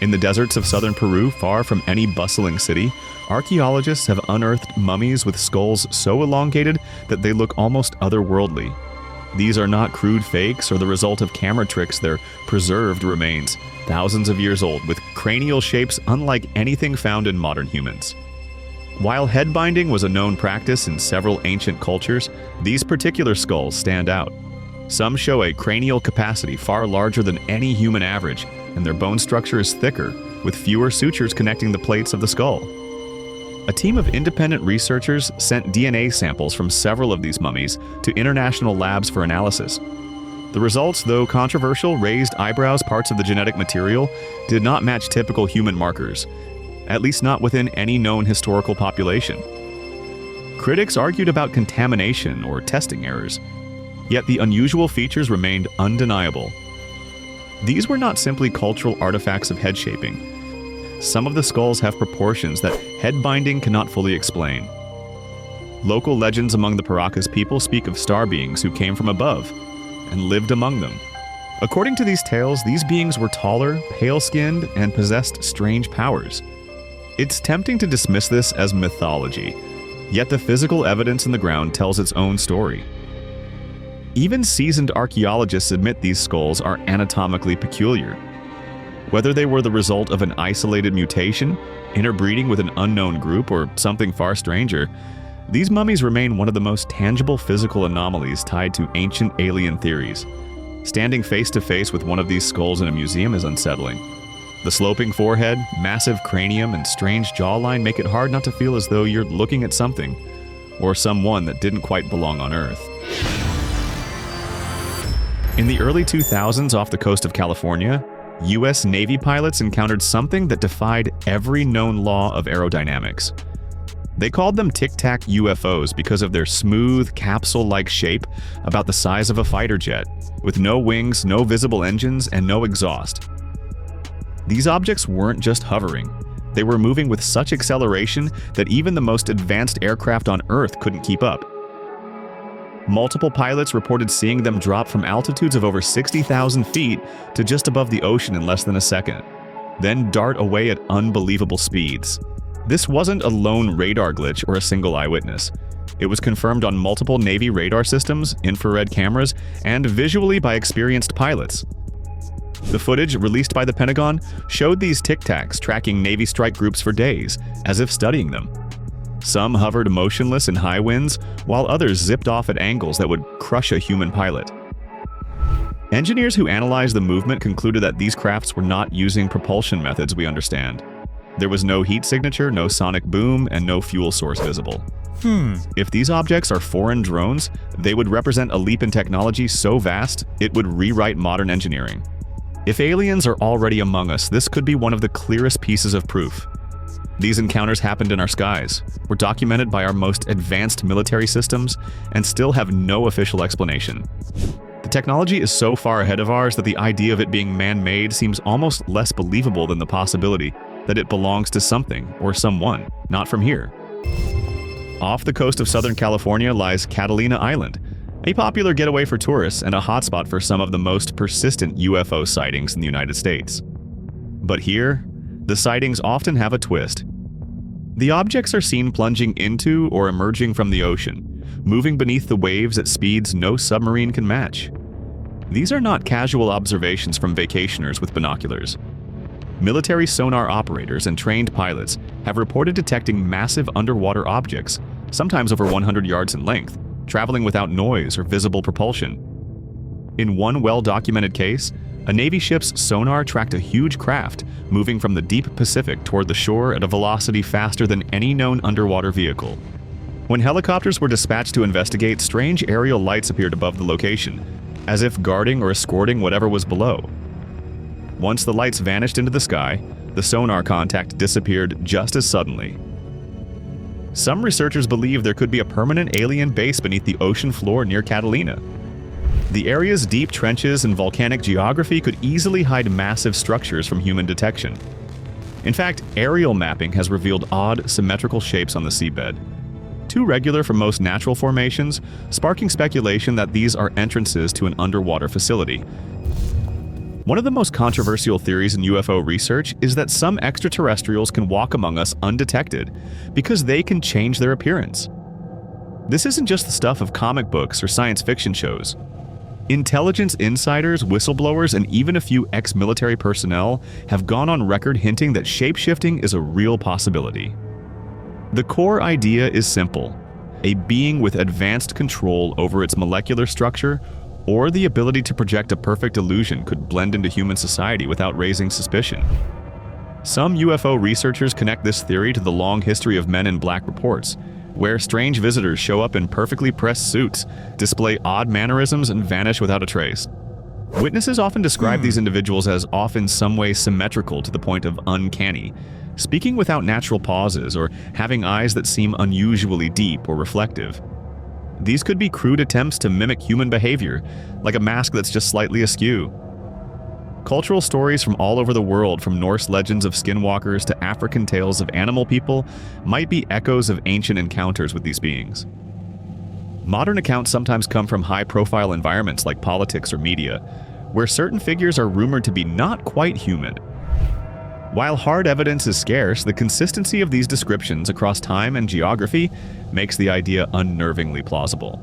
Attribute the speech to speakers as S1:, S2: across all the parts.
S1: In the deserts of southern Peru, far from any bustling city, archaeologists have unearthed mummies with skulls so elongated that they look almost otherworldly. These are not crude fakes or the result of camera tricks, they're preserved remains, thousands of years old, with cranial shapes unlike anything found in modern humans. While head binding was a known practice in several ancient cultures, these particular skulls stand out. Some show a cranial capacity far larger than any human average, and their bone structure is thicker, with fewer sutures connecting the plates of the skull. A team of independent researchers sent DNA samples from several of these mummies to international labs for analysis. The results, though controversial, raised eyebrows. Parts of the genetic material did not match typical human markers, at least not within any known historical population. Critics argued about contamination or testing errors, yet the unusual features remained undeniable. These were not simply cultural artifacts of head shaping. Some of the skulls have proportions that head binding cannot fully explain. Local legends among the Paracas people speak of star beings who came from above and lived among them. According to these tales, these beings were taller, pale-skinned, and possessed strange powers. It's tempting to dismiss this as mythology, yet the physical evidence in the ground tells its own story. Even seasoned archaeologists admit these skulls are anatomically peculiar. Whether they were the result of an isolated mutation, interbreeding with an unknown group, or something far stranger, these mummies remain one of the most tangible physical anomalies tied to ancient alien theories. Standing face to face with one of these skulls in a museum is unsettling. The sloping forehead, massive cranium, and strange jawline make it hard not to feel as though you're looking at something, or someone that didn't quite belong on Earth. In the early 2000s off the coast of California, U.S. Navy pilots encountered something that defied every known law of aerodynamics. They called them tic-tac UFOs because of their smooth, capsule-like shape about the size of a fighter jet, with no wings, no visible engines, and no exhaust. These objects weren't just hovering. They were moving with such acceleration that even the most advanced aircraft on Earth couldn't keep up. Multiple pilots reported seeing them drop from altitudes of over 60,000 feet to just above the ocean in less than a second, then dart away at unbelievable speeds. This wasn't a lone radar glitch or a single eyewitness. It was confirmed on multiple Navy radar systems, infrared cameras, and visually by experienced pilots. The footage released by the Pentagon showed these tic-tacs tracking Navy strike groups for days, as if studying them. Some hovered motionless in high winds, while others zipped off at angles that would crush a human pilot. Engineers who analyzed the movement concluded that these crafts were not using propulsion methods we understand. There was no heat signature, no sonic boom, and no fuel source visible. If these objects are foreign drones, they would represent a leap in technology so vast, it would rewrite modern engineering. If aliens are already among us, this could be one of the clearest pieces of proof. These encounters happened in our skies, were documented by our most advanced military systems, and still have no official explanation. The technology is so far ahead of ours that the idea of it being man-made seems almost less believable than the possibility that it belongs to something or someone, not from here. Off the coast of Southern California lies Catalina Island, a popular getaway for tourists and a hotspot for some of the most persistent UFO sightings in the United States. But here, the sightings often have a twist. The objects are seen plunging into or emerging from the ocean, moving beneath the waves at speeds no submarine can match. These are not casual observations from vacationers with binoculars. Military sonar operators and trained pilots have reported detecting massive underwater objects, sometimes over 100 yards in length, traveling without noise or visible propulsion. In one well-documented case, a Navy ship's sonar tracked a huge craft moving from the deep Pacific toward the shore at a velocity faster than any known underwater vehicle. When helicopters were dispatched to investigate, strange aerial lights appeared above the location, as if guarding or escorting whatever was below. Once the lights vanished into the sky, the sonar contact disappeared just as suddenly. Some researchers believe there could be a permanent alien base beneath the ocean floor near Catalina. The area's deep trenches and volcanic geography could easily hide massive structures from human detection. In fact, aerial mapping has revealed odd, symmetrical shapes on the seabed. Too regular for most natural formations, sparking speculation that these are entrances to an underwater facility. One of the most controversial theories in UFO research is that some extraterrestrials can walk among us undetected because they can change their appearance. This isn't just the stuff of comic books or science fiction shows. Intelligence insiders, whistleblowers, and even a few ex-military personnel have gone on record hinting that shapeshifting is a real possibility. The core idea is simple: a being with advanced control over its molecular structure or the ability to project a perfect illusion could blend into human society without raising suspicion. Some UFO researchers connect this theory to the long history of Men in Black reports, where strange visitors show up in perfectly pressed suits, display odd mannerisms, and vanish without a trace. Witnesses often describe these individuals as often some way symmetrical to the point of uncanny, speaking without natural pauses or having eyes that seem unusually deep or reflective. These could be crude attempts to mimic human behavior, like a mask that's just slightly askew. Cultural stories from all over the world, from Norse legends of skinwalkers to African tales of animal people, might be echoes of ancient encounters with these beings. Modern accounts sometimes come from high-profile environments like politics or media, where certain figures are rumored to be not quite human. While hard evidence is scarce, the consistency of these descriptions across time and geography makes the idea unnervingly plausible.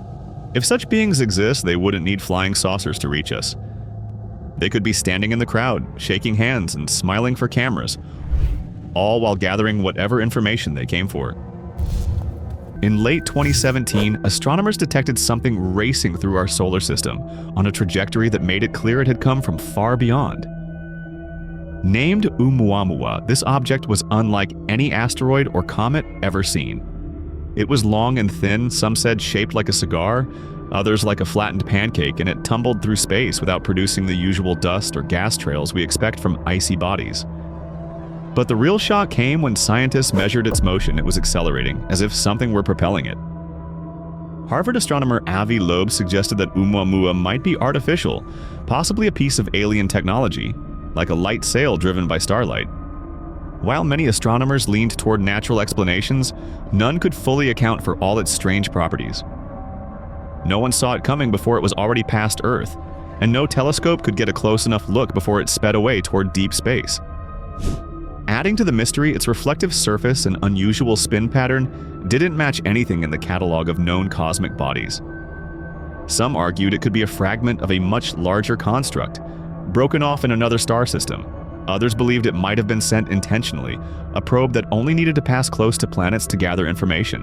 S1: If such beings exist, they wouldn't need flying saucers to reach us. They could be standing in the crowd, shaking hands and smiling for cameras, all while gathering whatever information they came for. In late 2017, astronomers detected something racing through our solar system on a trajectory that made it clear it had come from far beyond. Named Oumuamua, this object was unlike any asteroid or comet ever seen. It was long and thin, some said shaped like a cigar, others like a flattened pancake, and it tumbled through space without producing the usual dust or gas trails we expect from icy bodies. But the real shock came when scientists measured its motion. It was accelerating, as if something were propelling it. Harvard astronomer Avi Loeb suggested that Oumuamua might be artificial, possibly a piece of alien technology, like a light sail driven by starlight. While many astronomers leaned toward natural explanations, none could fully account for all its strange properties. No one saw it coming before it was already past Earth, and no telescope could get a close enough look before it sped away toward deep space. Adding to the mystery, its reflective surface and unusual spin pattern didn't match anything in the catalog of known cosmic bodies. Some argued it could be a fragment of a much larger construct, broken off in another star system. Others believed it might have been sent intentionally, a probe that only needed to pass close to planets to gather information.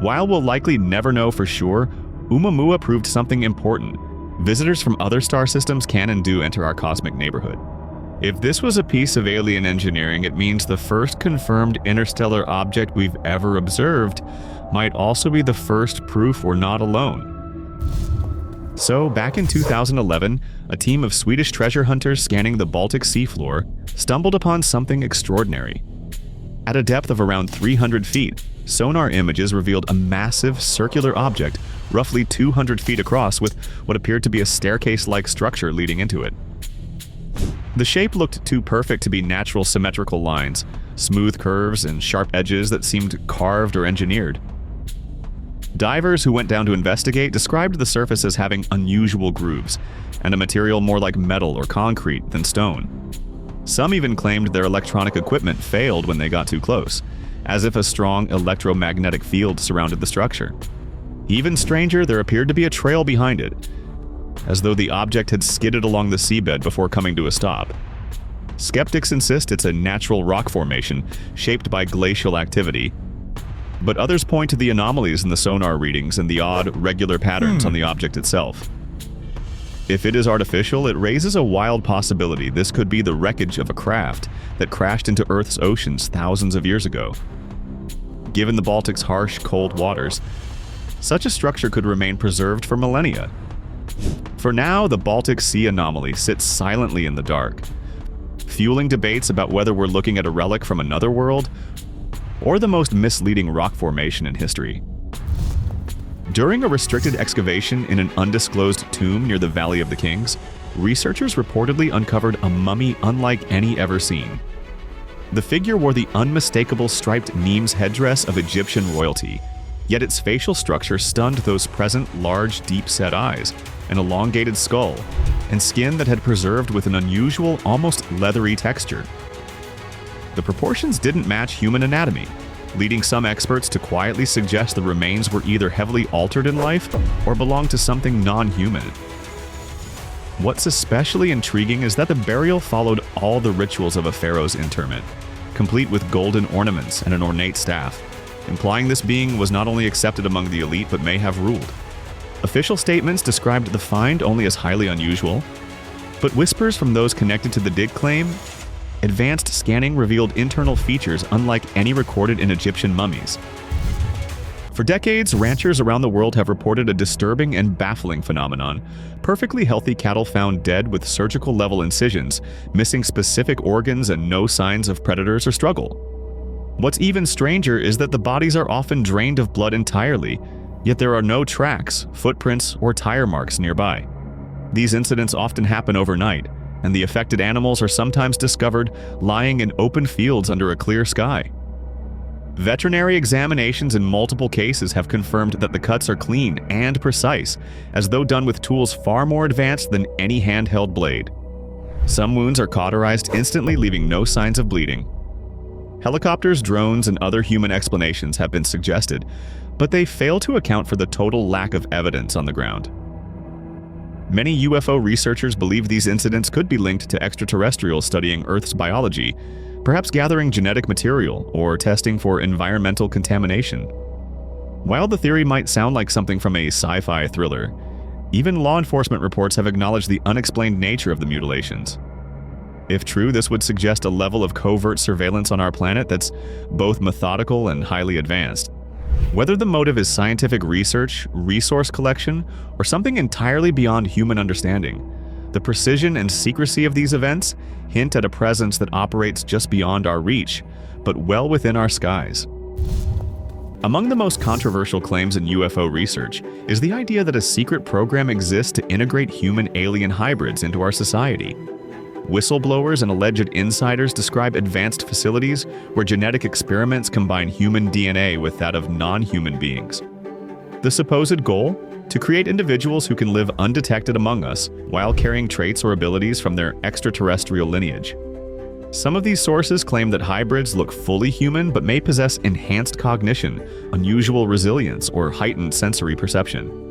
S1: While we'll likely never know for sure, Oumuamua proved something important. Visitors from other star systems can and do enter our cosmic neighborhood. If this was a piece of alien engineering, it means the first confirmed interstellar object we've ever observed might also be the first proof we're not alone. So, back in 2011, a team of Swedish treasure hunters scanning the Baltic seafloor stumbled upon something extraordinary. At a depth of around 300 feet, sonar images revealed a massive circular object roughly 200 feet across with what appeared to be a staircase-like structure leading into it. The shape looked too perfect to be natural symmetrical lines, smooth curves and sharp edges that seemed carved or engineered. Divers who went down to investigate described the surface as having unusual grooves, and a material more like metal or concrete than stone. Some even claimed their electronic equipment failed when they got too close, as if a strong electromagnetic field surrounded the structure. Even stranger, there appeared to be a trail behind it, as though the object had skidded along the seabed before coming to a stop. Skeptics insist it's a natural rock formation shaped by glacial activity, but others point to the anomalies in the sonar readings and the odd, regular patterns on the object itself. If it is artificial, it raises a wild possibility this could be the wreckage of a craft that crashed into Earth's oceans thousands of years ago. Given the Baltic's harsh, cold waters, such a structure could remain preserved for millennia. For now, the Baltic Sea anomaly sits silently in the dark, fueling debates about whether we're looking at a relic from another world or the most misleading rock formation in history. During a restricted excavation in an undisclosed tomb near the Valley of the Kings, researchers reportedly uncovered a mummy unlike any ever seen. The figure wore the unmistakable striped Nemes headdress of Egyptian royalty, Yet its facial structure stunned those present large, deep-set eyes, an elongated skull, and skin that had preserved with an unusual, almost leathery texture. The proportions didn't match human anatomy, leading some experts to quietly suggest the remains were either heavily altered in life or belonged to something non-human. What's especially intriguing is that the burial followed all the rituals of a pharaoh's interment, complete with golden ornaments and an ornate staff, implying this being was not only accepted among the elite but may have ruled. Official statements described the find only as highly unusual, but whispers from those connected to the dig claim advanced scanning revealed internal features unlike any recorded in Egyptian mummies. For decades, ranchers around the world have reported a disturbing and baffling phenomenon: perfectly healthy cattle found dead with surgical-level incisions, missing specific organs and no signs of predators or struggle. What's even stranger is that the bodies are often drained of blood entirely, yet there are no tracks, footprints, or tire marks nearby. These incidents often happen overnight, and the affected animals are sometimes discovered lying in open fields under a clear sky. Veterinary examinations in multiple cases have confirmed that the cuts are clean and precise, as though done with tools far more advanced than any handheld blade. Some wounds are cauterized instantly, leaving no signs of bleeding. Helicopters, drones, and other human explanations have been suggested, but they fail to account for the total lack of evidence on the ground. Many UFO researchers believe these incidents could be linked to extraterrestrials studying Earth's biology, perhaps gathering genetic material or testing for environmental contamination. While the theory might sound like something from a sci-fi thriller, even law enforcement reports have acknowledged the unexplained nature of the mutilations. If true, this would suggest a level of covert surveillance on our planet that's both methodical and highly advanced. Whether the motive is scientific research, resource collection, or something entirely beyond human understanding, the precision and secrecy of these events hint at a presence that operates just beyond our reach, but well within our skies. Among the most controversial claims in UFO research is the idea that a secret program exists to integrate human-alien hybrids into our society. Whistleblowers and alleged insiders describe advanced facilities where genetic experiments combine human DNA with that of non-human beings. The supposed goal? To create individuals who can live undetected among us while carrying traits or abilities from their extraterrestrial lineage. Some of these sources claim that hybrids look fully human but may possess enhanced cognition, unusual resilience, or heightened sensory perception.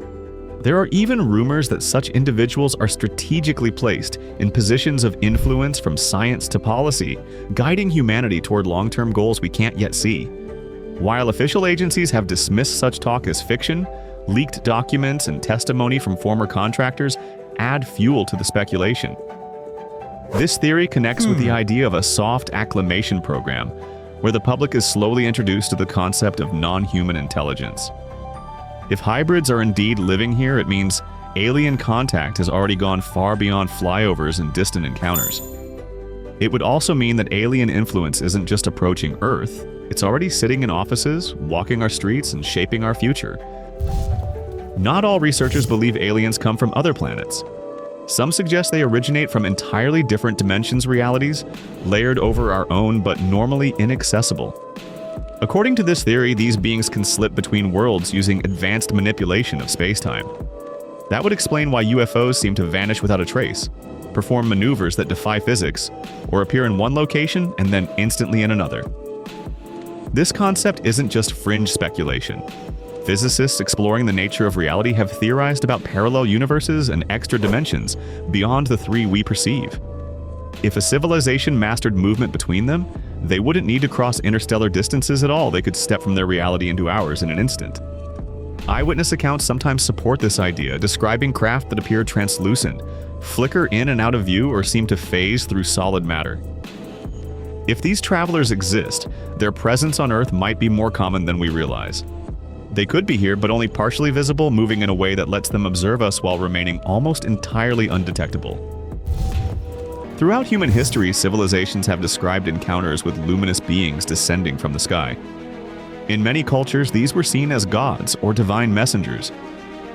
S1: There are even rumors that such individuals are strategically placed in positions of influence from science to policy, guiding humanity toward long-term goals we can't yet see. While official agencies have dismissed such talk as fiction, leaked documents and testimony from former contractors add fuel to the speculation. This theory connects with the idea of a soft acclimation program, where the public is slowly introduced to the concept of non-human intelligence. If hybrids are indeed living here, it means alien contact has already gone far beyond flyovers and distant encounters. It would also mean that alien influence isn't just approaching Earth, it's already sitting in offices, walking our streets, and shaping our future. Not all researchers believe aliens come from other planets. Some suggest they originate from entirely different dimensions realities, layered over our own but normally inaccessible. According to this theory, these beings can slip between worlds using advanced manipulation of space-time. That would explain why UFOs seem to vanish without a trace, perform maneuvers that defy physics, or appear in one location and then instantly in another. This concept isn't just fringe speculation. Physicists exploring the nature of reality have theorized about parallel universes and extra dimensions beyond the three we perceive. If a civilization mastered movement between them, they wouldn't need to cross interstellar distances at all. They could step from their reality into ours in an instant. Eyewitness accounts sometimes support this idea, describing craft that appear translucent, flicker in and out of view, or seem to phase through solid matter. If these travelers exist, their presence on Earth might be more common than we realize. They could be here, but only partially visible, moving in a way that lets them observe us while remaining almost entirely undetectable. Throughout human history, civilizations have described encounters with luminous beings descending from the sky. In many cultures, these were seen as gods or divine messengers.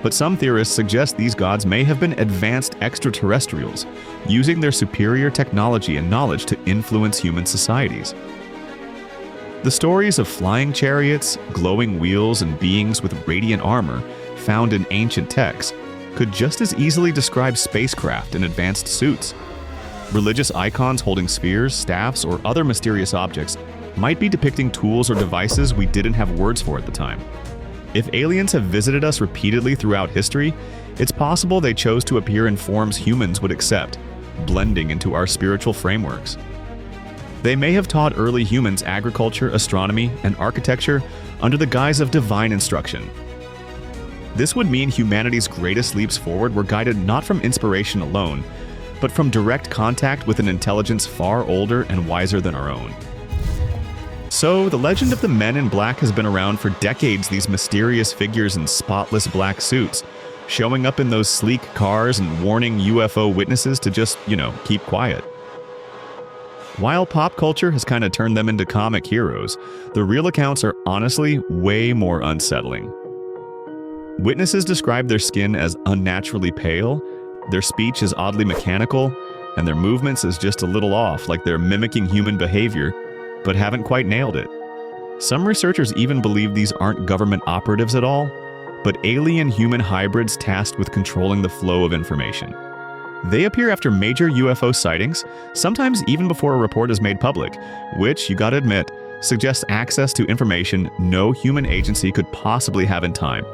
S1: But some theorists suggest these gods may have been advanced extraterrestrials, using their superior technology and knowledge to influence human societies. The stories of flying chariots, glowing wheels, and beings with radiant armor found in ancient texts could just as easily describe spacecraft in advanced suits. Religious icons holding spheres, staffs, or other mysterious objects might be depicting tools or devices we didn't have words for at the time. If aliens have visited us repeatedly throughout history, it's possible they chose to appear in forms humans would accept, blending into our spiritual frameworks. They may have taught early humans agriculture, astronomy, and architecture under the guise of divine instruction. This would mean humanity's greatest leaps forward were guided not from inspiration alone, but from direct contact with an intelligence far older and wiser than our own. So, the legend of the Men in Black has been around for decades, these mysterious figures in spotless black suits, showing up in those sleek cars and warning UFO witnesses to just, keep quiet. While pop culture has kind of turned them into comic heroes, the real accounts are honestly way more unsettling. Witnesses describe their skin as unnaturally pale, their speech is oddly mechanical, and their movements is just a little off, like they're mimicking human behavior, but haven't quite nailed it. Some researchers even believe these aren't government operatives at all, but alien-human hybrids tasked with controlling the flow of information. They appear after major UFO sightings, sometimes even before a report is made public, which, you gotta admit, suggests access to information no human agency could possibly have in time.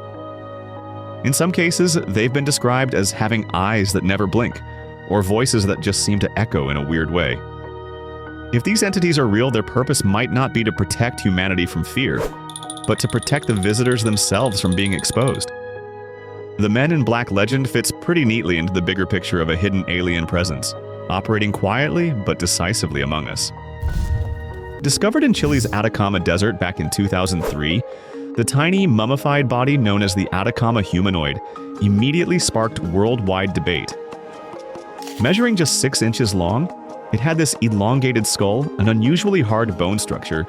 S1: In some cases, they've been described as having eyes that never blink, or voices that just seem to echo in a weird way. If these entities are real, their purpose might not be to protect humanity from fear, but to protect the visitors themselves from being exposed. The Men in Black legend fits pretty neatly into the bigger picture of a hidden alien presence, operating quietly but decisively among us. Discovered in Chile's Atacama Desert back in 2003, the tiny mummified body known as the Atacama humanoid immediately sparked worldwide debate. Measuring just 6 inches long, it had this elongated skull, an unusually hard bone structure,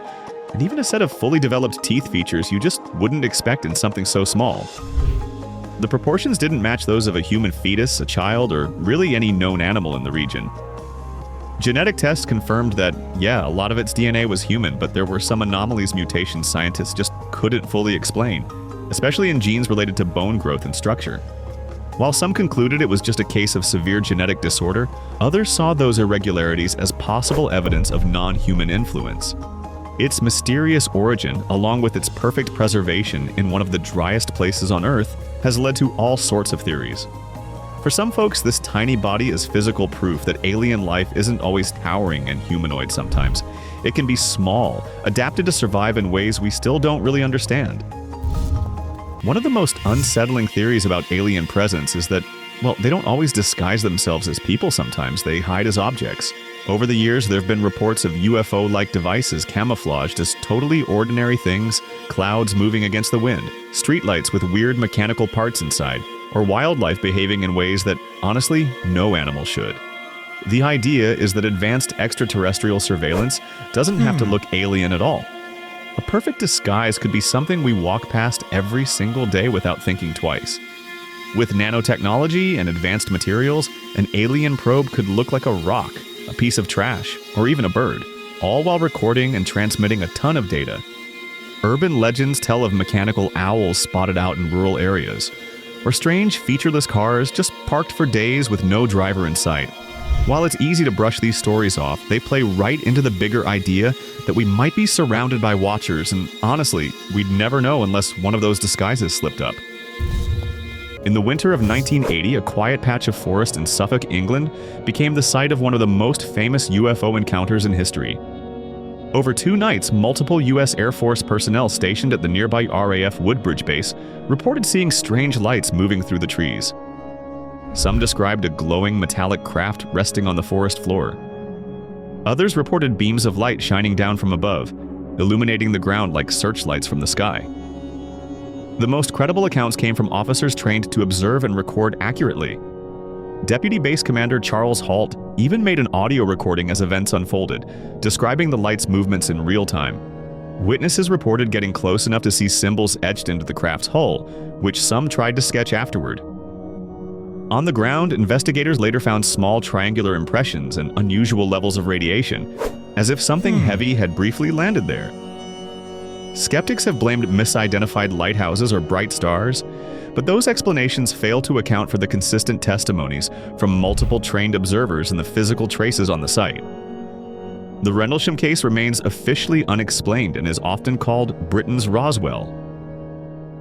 S1: and even a set of fully developed teeth features you just wouldn't expect in something so small. The proportions didn't match those of a human fetus, a child, or really any known animal in the region. Genetic tests confirmed that, a lot of its DNA was human, but there were some anomalies mutations scientists just couldn't fully explain, especially in genes related to bone growth and structure. While some concluded it was just a case of severe genetic disorder, others saw those irregularities as possible evidence of non-human influence. Its mysterious origin, along with its perfect preservation in one of the driest places on Earth, has led to all sorts of theories. For some folks, this tiny body is physical proof that alien life isn't always towering and humanoid sometimes. It can be small, adapted to survive in ways we still don't really understand. One of the most unsettling theories about alien presence is that, they don't always disguise themselves as people sometimes, they hide as objects. Over the years, there have been reports of UFO-like devices camouflaged as totally ordinary things, clouds moving against the wind, streetlights with weird mechanical parts inside, or wildlife behaving in ways that, honestly, no animal should. The idea is that advanced extraterrestrial surveillance doesn't have to look alien at all. A perfect disguise could be something we walk past every single day without thinking twice. With nanotechnology and advanced materials, an alien probe could look like a rock, a piece of trash, or even a bird, all while recording and transmitting a ton of data. Urban legends tell of mechanical owls spotted out in rural areas, or strange featureless cars just parked for days with no driver in sight. While it's easy to brush these stories off, they play right into the bigger idea that we might be surrounded by watchers, and honestly, we'd never know unless one of those disguises slipped up. In the winter of 1980, a quiet patch of forest in Suffolk, England, became the site of one of the most famous UFO encounters in history. Over 2 nights, multiple U.S. Air Force personnel stationed at the nearby RAF Woodbridge base reported seeing strange lights moving through the trees. Some described a glowing metallic craft resting on the forest floor. Others reported beams of light shining down from above, illuminating the ground like searchlights from the sky. The most credible accounts came from officers trained to observe and record accurately. Deputy Base Commander Charles Halt even made an audio recording as events unfolded, describing the light's movements in real time. Witnesses reported getting close enough to see symbols etched into the craft's hull, which some tried to sketch afterward. On the ground, investigators later found small triangular impressions and unusual levels of radiation, as if something heavy had briefly landed there. Skeptics have blamed misidentified lighthouses or bright stars, but those explanations fail to account for the consistent testimonies from multiple trained observers and the physical traces on the site. The Rendlesham case remains officially unexplained and is often called Britain's Roswell.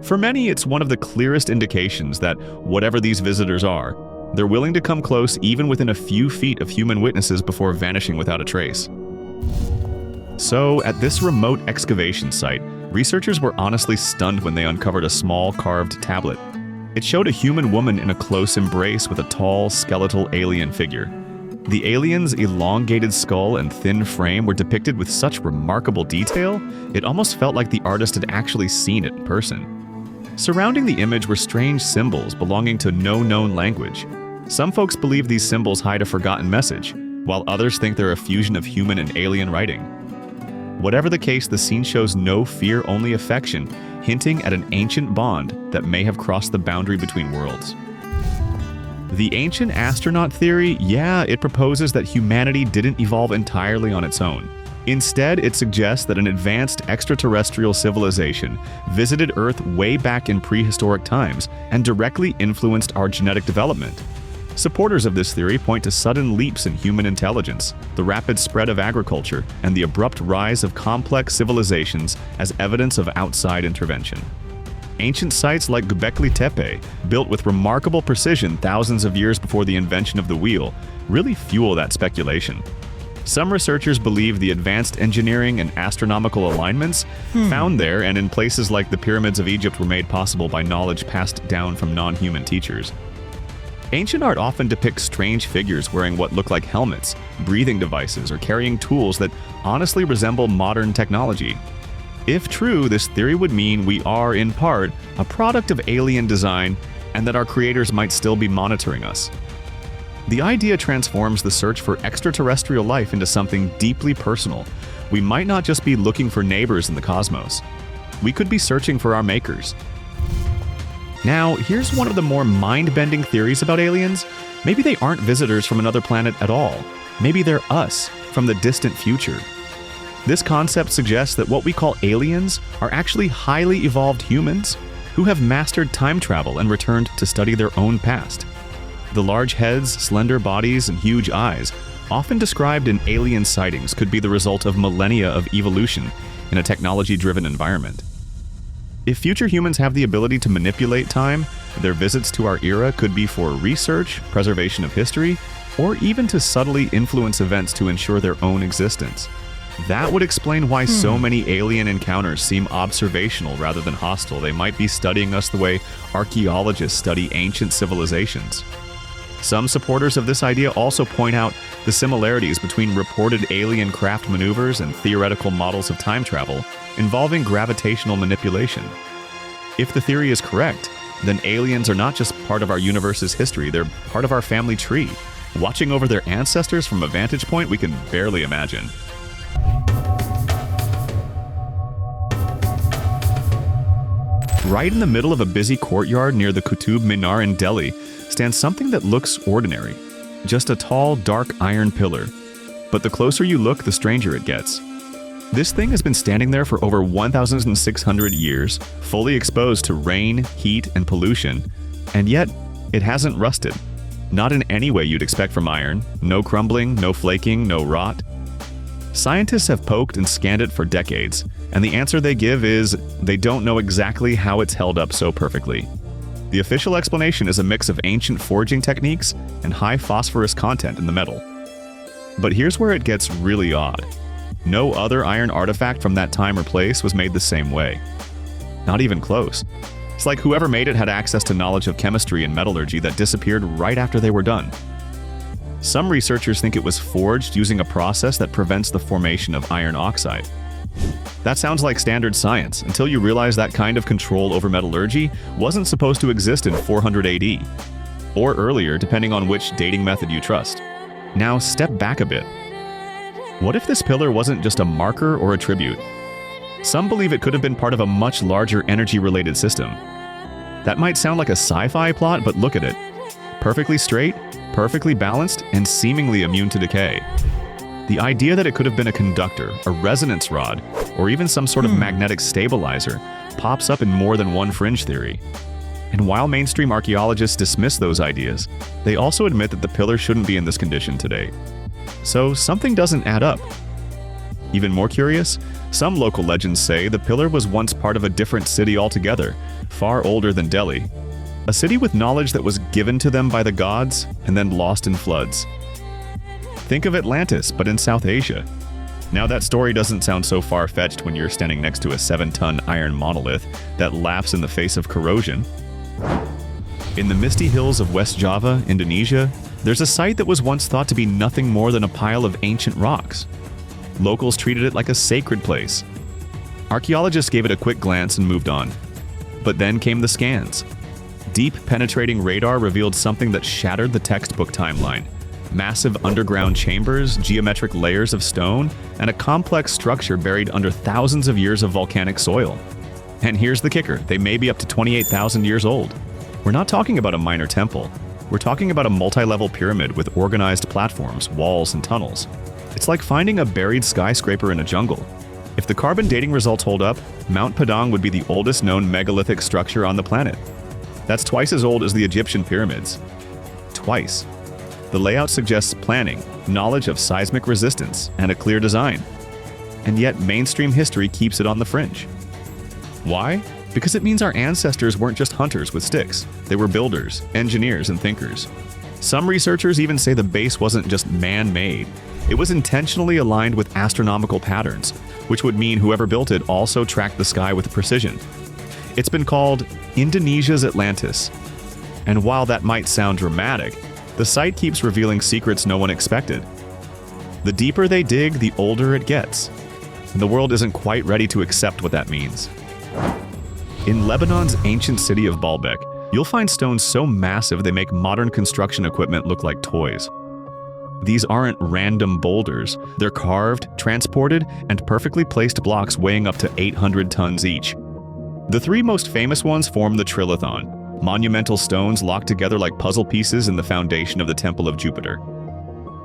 S1: For many, it's one of the clearest indications that whatever these visitors are, they're willing to come close even within a few feet of human witnesses before vanishing without a trace. So, at this remote excavation site, researchers were honestly stunned when they uncovered a small carved tablet. It showed a human woman in a close embrace with a tall, skeletal alien figure. The alien's elongated skull and thin frame were depicted with such remarkable detail, it almost felt like the artist had actually seen it in person. Surrounding the image were strange symbols belonging to no known language. Some folks believe these symbols hide a forgotten message, while others think they're a fusion of human and alien writing. Whatever the case, the scene shows no fear, only affection, hinting at an ancient bond that may have crossed the boundary between worlds. The ancient astronaut theory, it proposes that humanity didn't evolve entirely on its own. Instead, it suggests that an advanced extraterrestrial civilization visited Earth way back in prehistoric times and directly influenced our genetic development. Supporters of this theory point to sudden leaps in human intelligence, the rapid spread of agriculture, and the abrupt rise of complex civilizations as evidence of outside intervention. Ancient sites like Göbekli Tepe, built with remarkable precision thousands of years before the invention of the wheel, really fuel that speculation. Some researchers believe the advanced engineering and astronomical alignments found there and in places like the pyramids of Egypt were made possible by knowledge passed down from non-human teachers. Ancient art often depicts strange figures wearing what look like helmets, breathing devices, or carrying tools that honestly resemble modern technology. If true, this theory would mean we are, in part, a product of alien design and that our creators might still be monitoring us. The idea transforms the search for extraterrestrial life into something deeply personal. We might not just be looking for neighbors in the cosmos. We could be searching for our makers. Now, here's one of the more mind-bending theories about aliens. Maybe they aren't visitors from another planet at all. Maybe they're us, from the distant future. This concept suggests that what we call aliens are actually highly evolved humans who have mastered time travel and returned to study their own past. The large heads, slender bodies, and huge eyes, often described in alien sightings, could be the result of millennia of evolution in a technology-driven environment. If future humans have the ability to manipulate time, their visits to our era could be for research, preservation of history, or even to subtly influence events to ensure their own existence. That would explain why so many alien encounters seem observational rather than hostile. They might be studying us the way archaeologists study ancient civilizations. Some supporters of this idea also point out the similarities between reported alien craft maneuvers and theoretical models of time travel involving gravitational manipulation. If the theory is correct, then aliens are not just part of our universe's history, they're part of our family tree, watching over their ancestors from a vantage point we can barely imagine. Right in the middle of a busy courtyard near the Qutb Minar in Delhi stands something that looks ordinary, just a tall, dark iron pillar. But the closer you look, the stranger it gets. This thing has been standing there for over 1,600 years, fully exposed to rain, heat, and pollution, and yet it hasn't rusted. Not in any way you'd expect from iron. No crumbling, no flaking, no rot. Scientists have poked and scanned it for decades, and the answer they give is they don't know exactly how it's held up so perfectly. The official explanation is a mix of ancient forging techniques and high phosphorus content in the metal. But here's where it gets really odd. No other iron artifact from that time or place was made the same way. Not even close. It's like whoever made it had access to knowledge of chemistry and metallurgy that disappeared right after they were done. Some researchers think it was forged using a process that prevents the formation of iron oxide. That sounds like standard science, until you realize that kind of control over metallurgy wasn't supposed to exist in 400 AD, or earlier, depending on which dating method you trust. Now step back a bit. What if this pillar wasn't just a marker or a tribute? Some believe it could have been part of a much larger energy-related system. That might sound like a sci-fi plot, but look at it. Perfectly straight, perfectly balanced, and seemingly immune to decay. The idea that it could have been a conductor, a resonance rod, or even some sort of magnetic stabilizer pops up in more than one fringe theory. And while mainstream archaeologists dismiss those ideas, they also admit that the pillar shouldn't be in this condition today. So something doesn't add up. Even more curious, some local legends say the pillar was once part of a different city altogether, far older than Delhi. A city with knowledge that was given to them by the gods and then lost in floods. Think of Atlantis, but in South Asia. Now that story doesn't sound so far-fetched when you're standing next to a 7-ton iron monolith that laughs in the face of corrosion. In the misty hills of West Java, Indonesia, there's a site that was once thought to be nothing more than a pile of ancient rocks. Locals treated it like a sacred place. Archaeologists gave it a quick glance and moved on. But then came the scans. Deep penetrating radar revealed something that shattered the textbook timeline. Massive underground chambers, geometric layers of stone, and a complex structure buried under thousands of years of volcanic soil. And here's the kicker, they may be up to 28,000 years old. We're not talking about a minor temple. We're talking about a multi-level pyramid with organized platforms, walls, and tunnels. It's like finding a buried skyscraper in a jungle. If the carbon dating results hold up, Mount Padang would be the oldest known megalithic structure on the planet. That's twice as old as the Egyptian pyramids. Twice. The layout suggests planning, knowledge of seismic resistance, and a clear design. And yet mainstream history keeps it on the fringe. Why? Because it means our ancestors weren't just hunters with sticks. They were builders, engineers, and thinkers. Some researchers even say the base wasn't just man-made. It was intentionally aligned with astronomical patterns, which would mean whoever built it also tracked the sky with precision. It's been called Indonesia's Atlantis. And while that might sound dramatic, the site keeps revealing secrets no one expected. The deeper they dig, the older it gets. And the world isn't quite ready to accept what that means. In Lebanon's ancient city of Baalbek, you'll find stones so massive they make modern construction equipment look like toys. These aren't random boulders. They're carved, transported, and perfectly placed blocks weighing up to 800 tons each. The three most famous ones form the Trilithon, monumental stones locked together like puzzle pieces in the foundation of the Temple of Jupiter.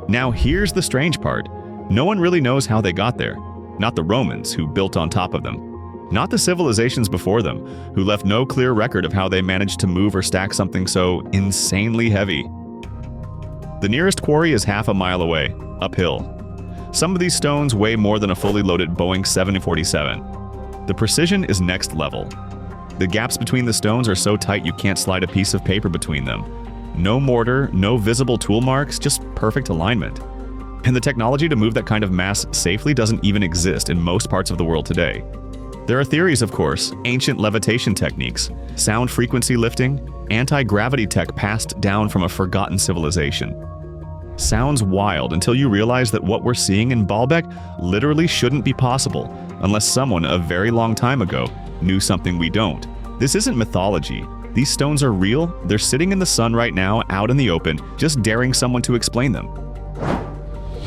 S1: Now here's the strange part. No one really knows how they got there. Not the Romans, who built on top of them. Not the civilizations before them, who left no clear record of how they managed to move or stack something so insanely heavy. The nearest quarry is half a mile away, uphill. Some of these stones weigh more than a fully loaded Boeing 747. The precision is next level. The gaps between the stones are so tight you can't slide a piece of paper between them. No mortar, no visible tool marks, just perfect alignment. And the technology to move that kind of mass safely doesn't even exist in most parts of the world today. There are theories, of course, ancient levitation techniques, sound frequency lifting, anti-gravity tech passed down from a forgotten civilization. Sounds wild until you realize that what we're seeing in Baalbek literally shouldn't be possible unless someone a very long time ago knew something we don't. This isn't mythology. These stones are real, they're sitting in the sun right now, out in the open, just daring someone to explain them.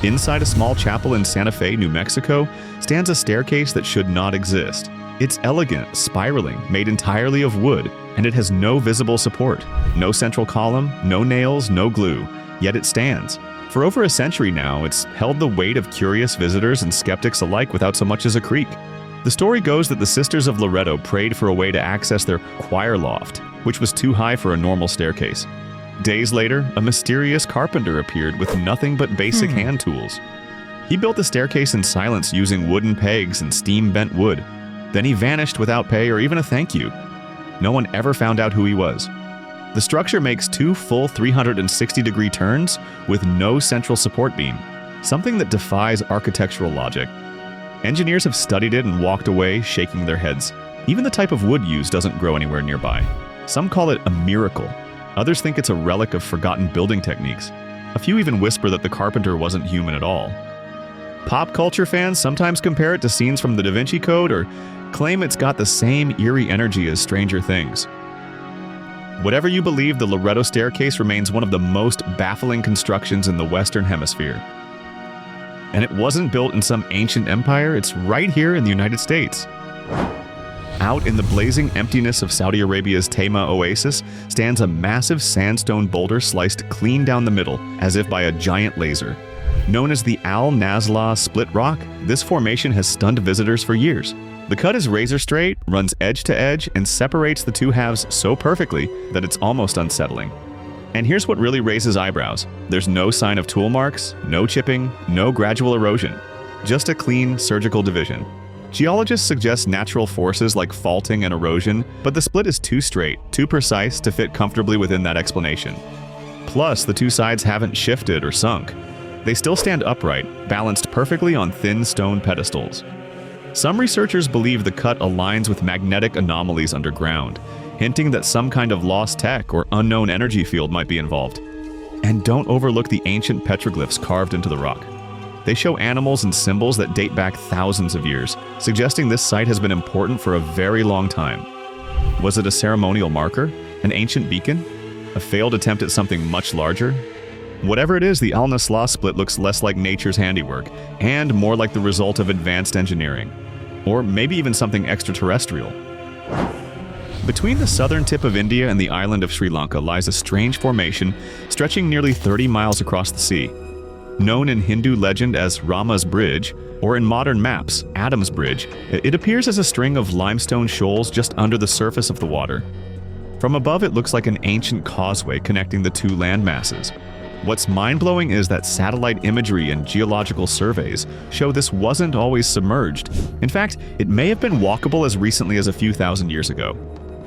S1: Inside a small chapel in Santa Fe, New Mexico, stands a staircase that should not exist. It's elegant, spiraling, made entirely of wood, and it has no visible support. No central column, no nails, no glue, yet it stands. For over a century now, it's held the weight of curious visitors and skeptics alike without so much as a creak. The story goes that the Sisters of Loretto prayed for a way to access their choir loft, which was too high for a normal staircase. Days later, a mysterious carpenter appeared with nothing but basic hand tools. He built the staircase in silence using wooden pegs and steam-bent wood. Then he vanished without pay or even a thank you. No one ever found out who he was. The structure makes two full 360-degree turns with no central support beam, something that defies architectural logic. Engineers have studied it and walked away, shaking their heads. Even the type of wood used doesn't grow anywhere nearby. Some call it a miracle. Others think it's a relic of forgotten building techniques. A few even whisper that the carpenter wasn't human at all. Pop culture fans sometimes compare it to scenes from the Da Vinci Code or claim it's got the same eerie energy as Stranger Things. Whatever you believe, the Loretto staircase remains one of the most baffling constructions in the Western Hemisphere. And it wasn't built in some ancient empire, it's right here in the United States. Out in the blazing emptiness of Saudi Arabia's Tema Oasis stands a massive sandstone boulder sliced clean down the middle, as if by a giant laser. Known as the Al-Nazlah Split Rock, this formation has stunned visitors for years. The cut is razor straight, runs edge to edge, and separates the two halves so perfectly that it's almost unsettling. And here's what really raises eyebrows. There's no sign of tool marks, no chipping, no gradual erosion. Just a clean surgical division. Geologists suggest natural forces like faulting and erosion, but the split is too straight, too precise to fit comfortably within that explanation. Plus, the two sides haven't shifted or sunk. They still stand upright, balanced perfectly on thin stone pedestals. Some researchers believe the cut aligns with magnetic anomalies underground, hinting that some kind of lost tech or unknown energy field might be involved. And don't overlook the ancient petroglyphs carved into the rock. They show animals and symbols that date back thousands of years, suggesting this site has been important for a very long time. Was it a ceremonial marker? An ancient beacon? A failed attempt at something much larger? Whatever it is, the Al-Nazlah split looks less like nature's handiwork, and more like the result of advanced engineering. Or maybe even something extraterrestrial. Between the southern tip of India and the island of Sri Lanka lies a strange formation stretching nearly 30 miles across the sea. Known in Hindu legend as Rama's Bridge, or in modern maps, Adam's Bridge, it appears as a string of limestone shoals just under the surface of the water. From above, it looks like an ancient causeway connecting the two land masses. What's mind-blowing is that satellite imagery and geological surveys show this wasn't always submerged. In fact, it may have been walkable as recently as a few thousand years ago.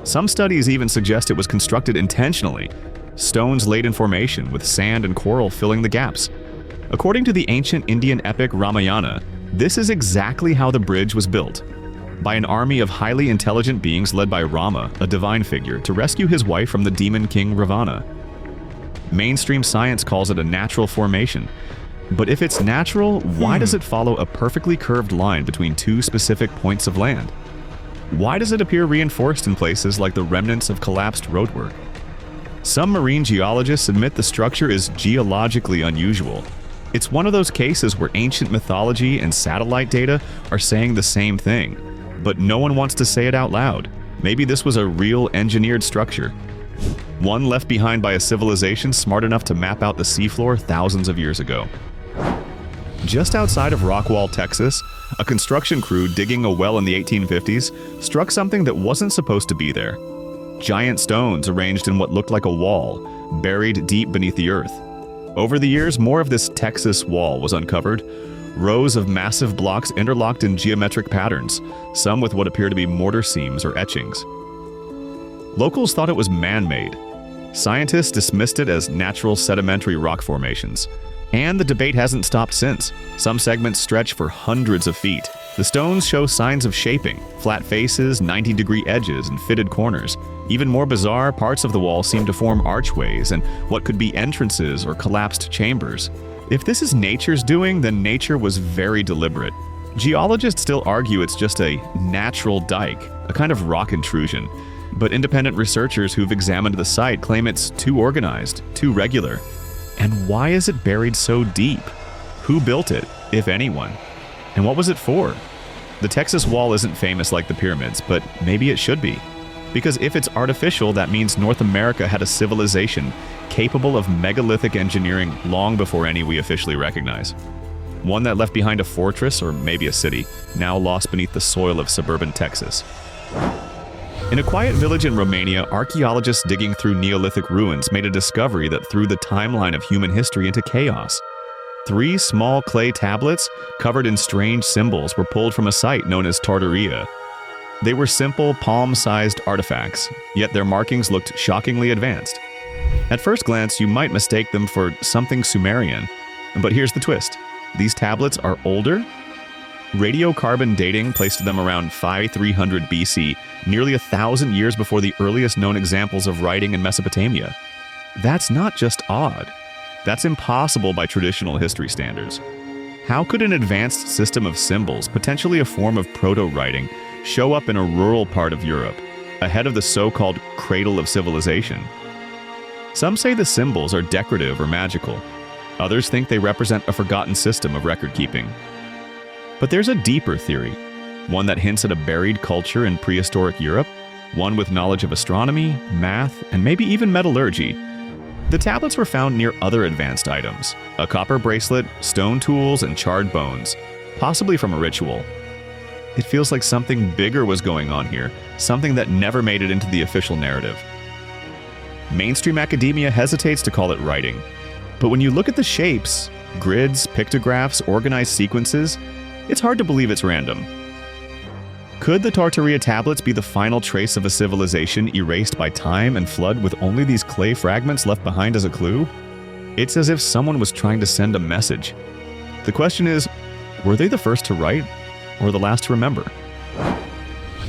S1: Some studies even suggest it was constructed intentionally, stones laid in formation with sand and coral filling the gaps. According to the ancient Indian epic Ramayana, this is exactly how the bridge was built. By an army of highly intelligent beings led by Rama, a divine figure, to rescue his wife from the demon king Ravana. Mainstream science calls it a natural formation. But if it's natural, why does it follow a perfectly curved line between two specific points of land? Why does it appear reinforced in places like the remnants of collapsed roadwork? Some marine geologists admit the structure is geologically unusual. It's one of those cases where ancient mythology and satellite data are saying the same thing, but no one wants to say it out loud. Maybe this was a real engineered structure. One left behind by a civilization smart enough to map out the seafloor thousands of years ago. Just outside of Rockwall, Texas, a construction crew digging a well in the 1850s struck something that wasn't supposed to be there. Giant stones arranged in what looked like a wall, buried deep beneath the earth. Over the years, more of this Texas wall was uncovered. Rows of massive blocks interlocked in geometric patterns, some with what appear to be mortar seams or etchings. Locals thought it was man-made. Scientists dismissed it as natural sedimentary rock formations. And the debate hasn't stopped since. Some segments stretch for hundreds of feet. The stones show signs of shaping, flat faces, 90-degree edges, and fitted corners. Even more bizarre, parts of the wall seem to form archways and what could be entrances or collapsed chambers. If this is nature's doing, then nature was very deliberate. Geologists still argue it's just a natural dike, a kind of rock intrusion. But independent researchers who've examined the site claim it's too organized, too regular. And why is it buried so deep? Who built it, if anyone? And what was it for? The Texas wall isn't famous like the pyramids, but maybe it should be. Because if it's artificial, that means North America had a civilization capable of megalithic engineering long before any we officially recognize. One that left behind a fortress, or maybe a city, now lost beneath the soil of suburban Texas. In a quiet village in Romania, archaeologists digging through Neolithic ruins made a discovery that threw the timeline of human history into chaos. 3 small clay tablets covered in strange symbols were pulled from a site known as Tartaria. They were simple, palm-sized artifacts, yet their markings looked shockingly advanced. At first glance, you might mistake them for something Sumerian, but here's the twist. These tablets are older. Radiocarbon dating placed them around 5300 BC, nearly 1,000 years before the earliest known examples of writing in Mesopotamia. That's not just odd. That's impossible by traditional history standards. How could an advanced system of symbols, potentially a form of proto-writing, show up in a rural part of Europe, ahead of the so-called cradle of civilization? Some say the symbols are decorative or magical. Others think they represent a forgotten system of record-keeping. But there's a deeper theory, one that hints at a buried culture in prehistoric Europe, one with knowledge of astronomy, math, and maybe even metallurgy. The tablets were found near other advanced items: a copper bracelet, stone tools, and charred bones, possibly from a ritual. It feels like something bigger was going on here, something that never made it into the official narrative. Mainstream academia hesitates to call it writing, but when you look at the shapes, grids, pictographs, organized sequences, it's hard to believe it's random. Could the Tartaria tablets be the final trace of a civilization erased by time and flood with only these clay fragments left behind as a clue? It's as if someone was trying to send a message. The question is, were they the first to write, or the last to remember?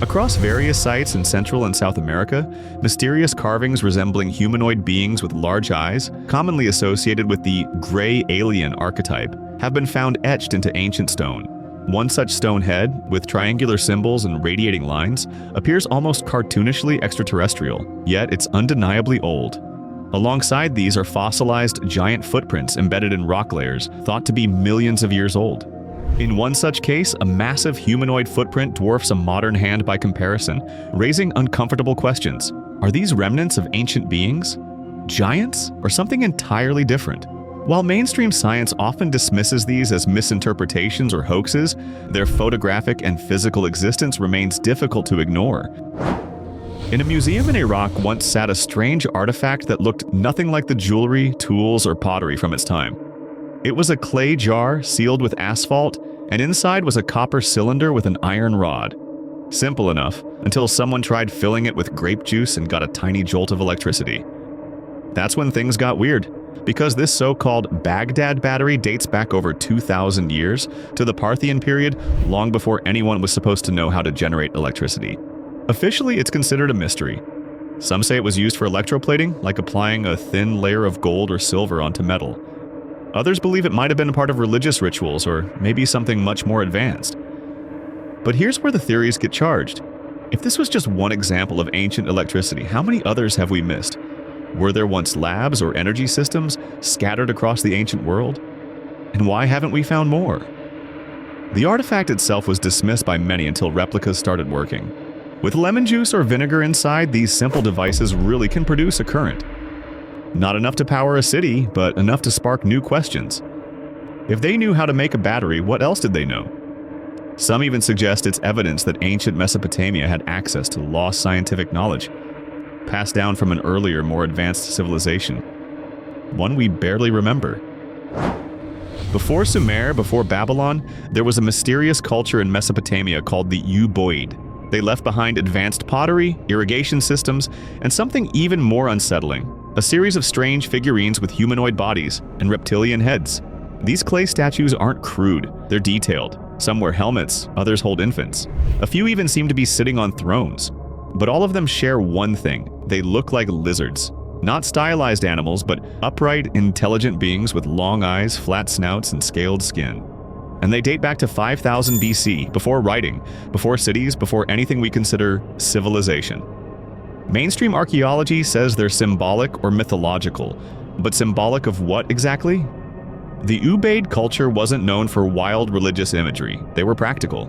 S1: Across various sites in Central and South America, mysterious carvings resembling humanoid beings with large eyes, commonly associated with the gray alien archetype, have been found etched into ancient stone. One such stone head, with triangular symbols and radiating lines, appears almost cartoonishly extraterrestrial, yet it's undeniably old. Alongside these are fossilized giant footprints embedded in rock layers, thought to be millions of years old. In one such case, a massive humanoid footprint dwarfs a modern hand by comparison, raising uncomfortable questions. Are these remnants of ancient beings? Giants? Or something entirely different? While mainstream science often dismisses these as misinterpretations or hoaxes, their photographic and physical existence remains difficult to ignore. In a museum in Iraq once sat a strange artifact that looked nothing like the jewelry, tools, or pottery from its time. It was a clay jar sealed with asphalt, and inside was a copper cylinder with an iron rod. Simple enough, until someone tried filling it with grape juice and got a tiny jolt of electricity. That's when things got weird, because this so-called Baghdad battery dates back over 2,000 years to the Parthian period, long before anyone was supposed to know how to generate electricity. Officially, it's considered a mystery. Some say it was used for electroplating, like applying a thin layer of gold or silver onto metal. Others believe it might have been a part of religious rituals, or maybe something much more advanced. But here's where the theories get charged. If this was just one example of ancient electricity, how many others have we missed? Were there once labs or energy systems scattered across the ancient world? And why haven't we found more? The artifact itself was dismissed by many until replicas started working. With lemon juice or vinegar inside, these simple devices really can produce a current. Not enough to power a city, but enough to spark new questions. If they knew how to make a battery, what else did they know? Some even suggest it's evidence that ancient Mesopotamia had access to lost scientific knowledge, passed down from an earlier, more advanced civilization. One we barely remember. Before Sumer, before Babylon, there was a mysterious culture in Mesopotamia called the Uboid. They left behind advanced pottery, irrigation systems, and something even more unsettling: a series of strange figurines with humanoid bodies and reptilian heads. These clay statues aren't crude, they're detailed. Some wear helmets, others hold infants. A few even seem to be sitting on thrones. But all of them share one thing: they look like lizards. Not stylized animals, but upright, intelligent beings with long eyes, flat snouts, and scaled skin. And they date back to 5000 BC, before writing, before cities, before anything we consider civilization. Mainstream archaeology says they're symbolic or mythological, but symbolic of what exactly? The Ubaid culture wasn't known for wild religious imagery, they were practical.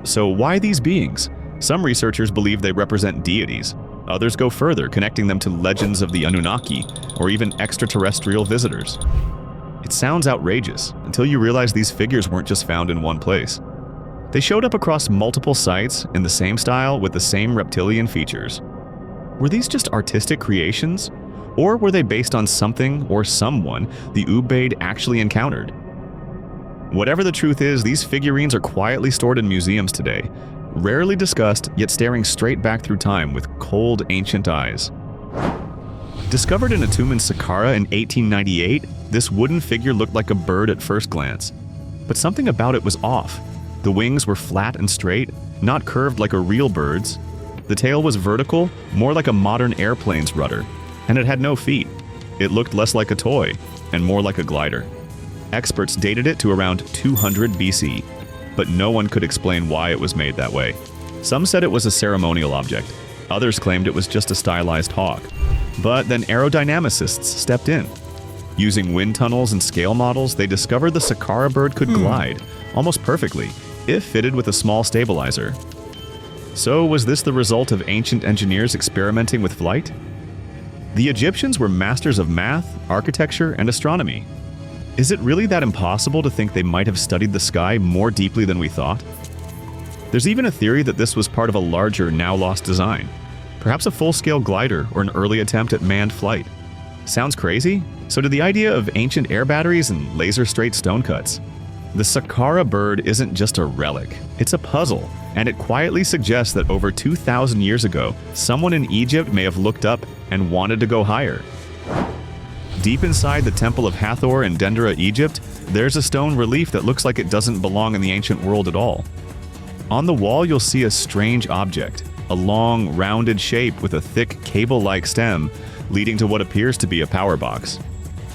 S1: So why these beings? Some researchers believe they represent deities. Others go further, connecting them to legends of the Anunnaki, or even extraterrestrial visitors. It sounds outrageous, until you realize these figures weren't just found in one place. They showed up across multiple sites, in the same style, with the same reptilian features. Were these just artistic creations? Or were they based on something or someone the Ubaid actually encountered? Whatever the truth is, these figurines are quietly stored in museums today, rarely discussed, yet staring straight back through time with cold, ancient eyes. Discovered in a tomb in Saqqara in 1898, this wooden figure looked like a bird at first glance. But something about it was off. The wings were flat and straight, not curved like a real bird's. The tail was vertical, more like a modern airplane's rudder, and it had no feet. It looked less like a toy, and more like a glider. Experts dated it to around 200 BC, but no one could explain why it was made that way. Some said it was a ceremonial object. Others claimed it was just a stylized hawk. But then aerodynamicists stepped in. Using wind tunnels and scale models, they discovered the Saqqara bird could glide, almost perfectly, if fitted with a small stabilizer. So was this the result of ancient engineers experimenting with flight? The Egyptians were masters of math, architecture, and astronomy. Is it really that impossible to think they might have studied the sky more deeply than we thought? There's even a theory that this was part of a larger, now-lost design. Perhaps a full-scale glider or an early attempt at manned flight. Sounds crazy? So did the idea of ancient air batteries and laser-straight stone cuts. The Saqqara bird isn't just a relic, it's a puzzle, and it quietly suggests that over 2,000 years ago, someone in Egypt may have looked up and wanted to go higher. Deep inside the Temple of Hathor in Dendera, Egypt, there's a stone relief that looks like it doesn't belong in the ancient world at all. On the wall, you'll see a strange object, a long, rounded shape with a thick, cable-like stem leading to what appears to be a power box.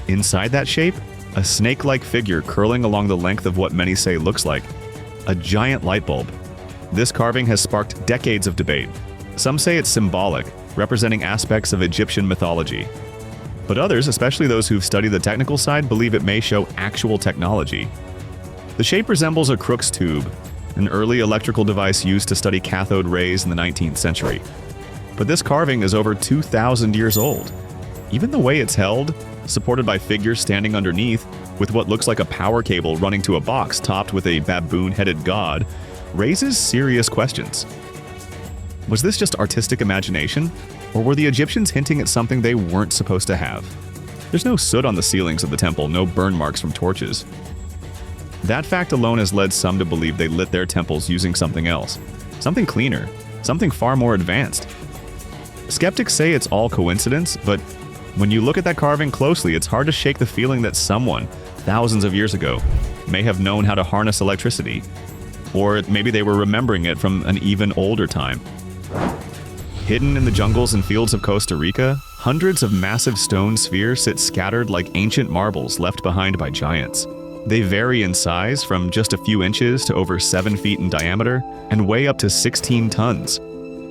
S1: Inside that shape, a snake-like figure curling along the length of what many say looks like a giant light bulb. This carving has sparked decades of debate. Some say it's symbolic, representing aspects of Egyptian mythology. But others, especially those who've studied the technical side, believe it may show actual technology. The shape resembles a Crookes tube, an early electrical device used to study cathode rays in the 19th century. But this carving is over 2,000 years old. Even the way it's held, supported by figures standing underneath, with what looks like a power cable running to a box topped with a baboon-headed god, raises serious questions. Was this just artistic imagination? Or were the Egyptians hinting at something they weren't supposed to have? There's no soot on the ceilings of the temple, no burn marks from torches. That fact alone has led some to believe they lit their temples using something else. Something cleaner. Something far more advanced. Skeptics say it's all coincidence, but when you look at that carving closely, it's hard to shake the feeling that someone, thousands of years ago, may have known how to harness electricity. Or maybe they were remembering it from an even older time. Hidden in the jungles and fields of Costa Rica, hundreds of massive stone spheres sit scattered like ancient marbles left behind by giants. They vary in size from just a few inches to over 7 feet in diameter and weigh up to 16 tons.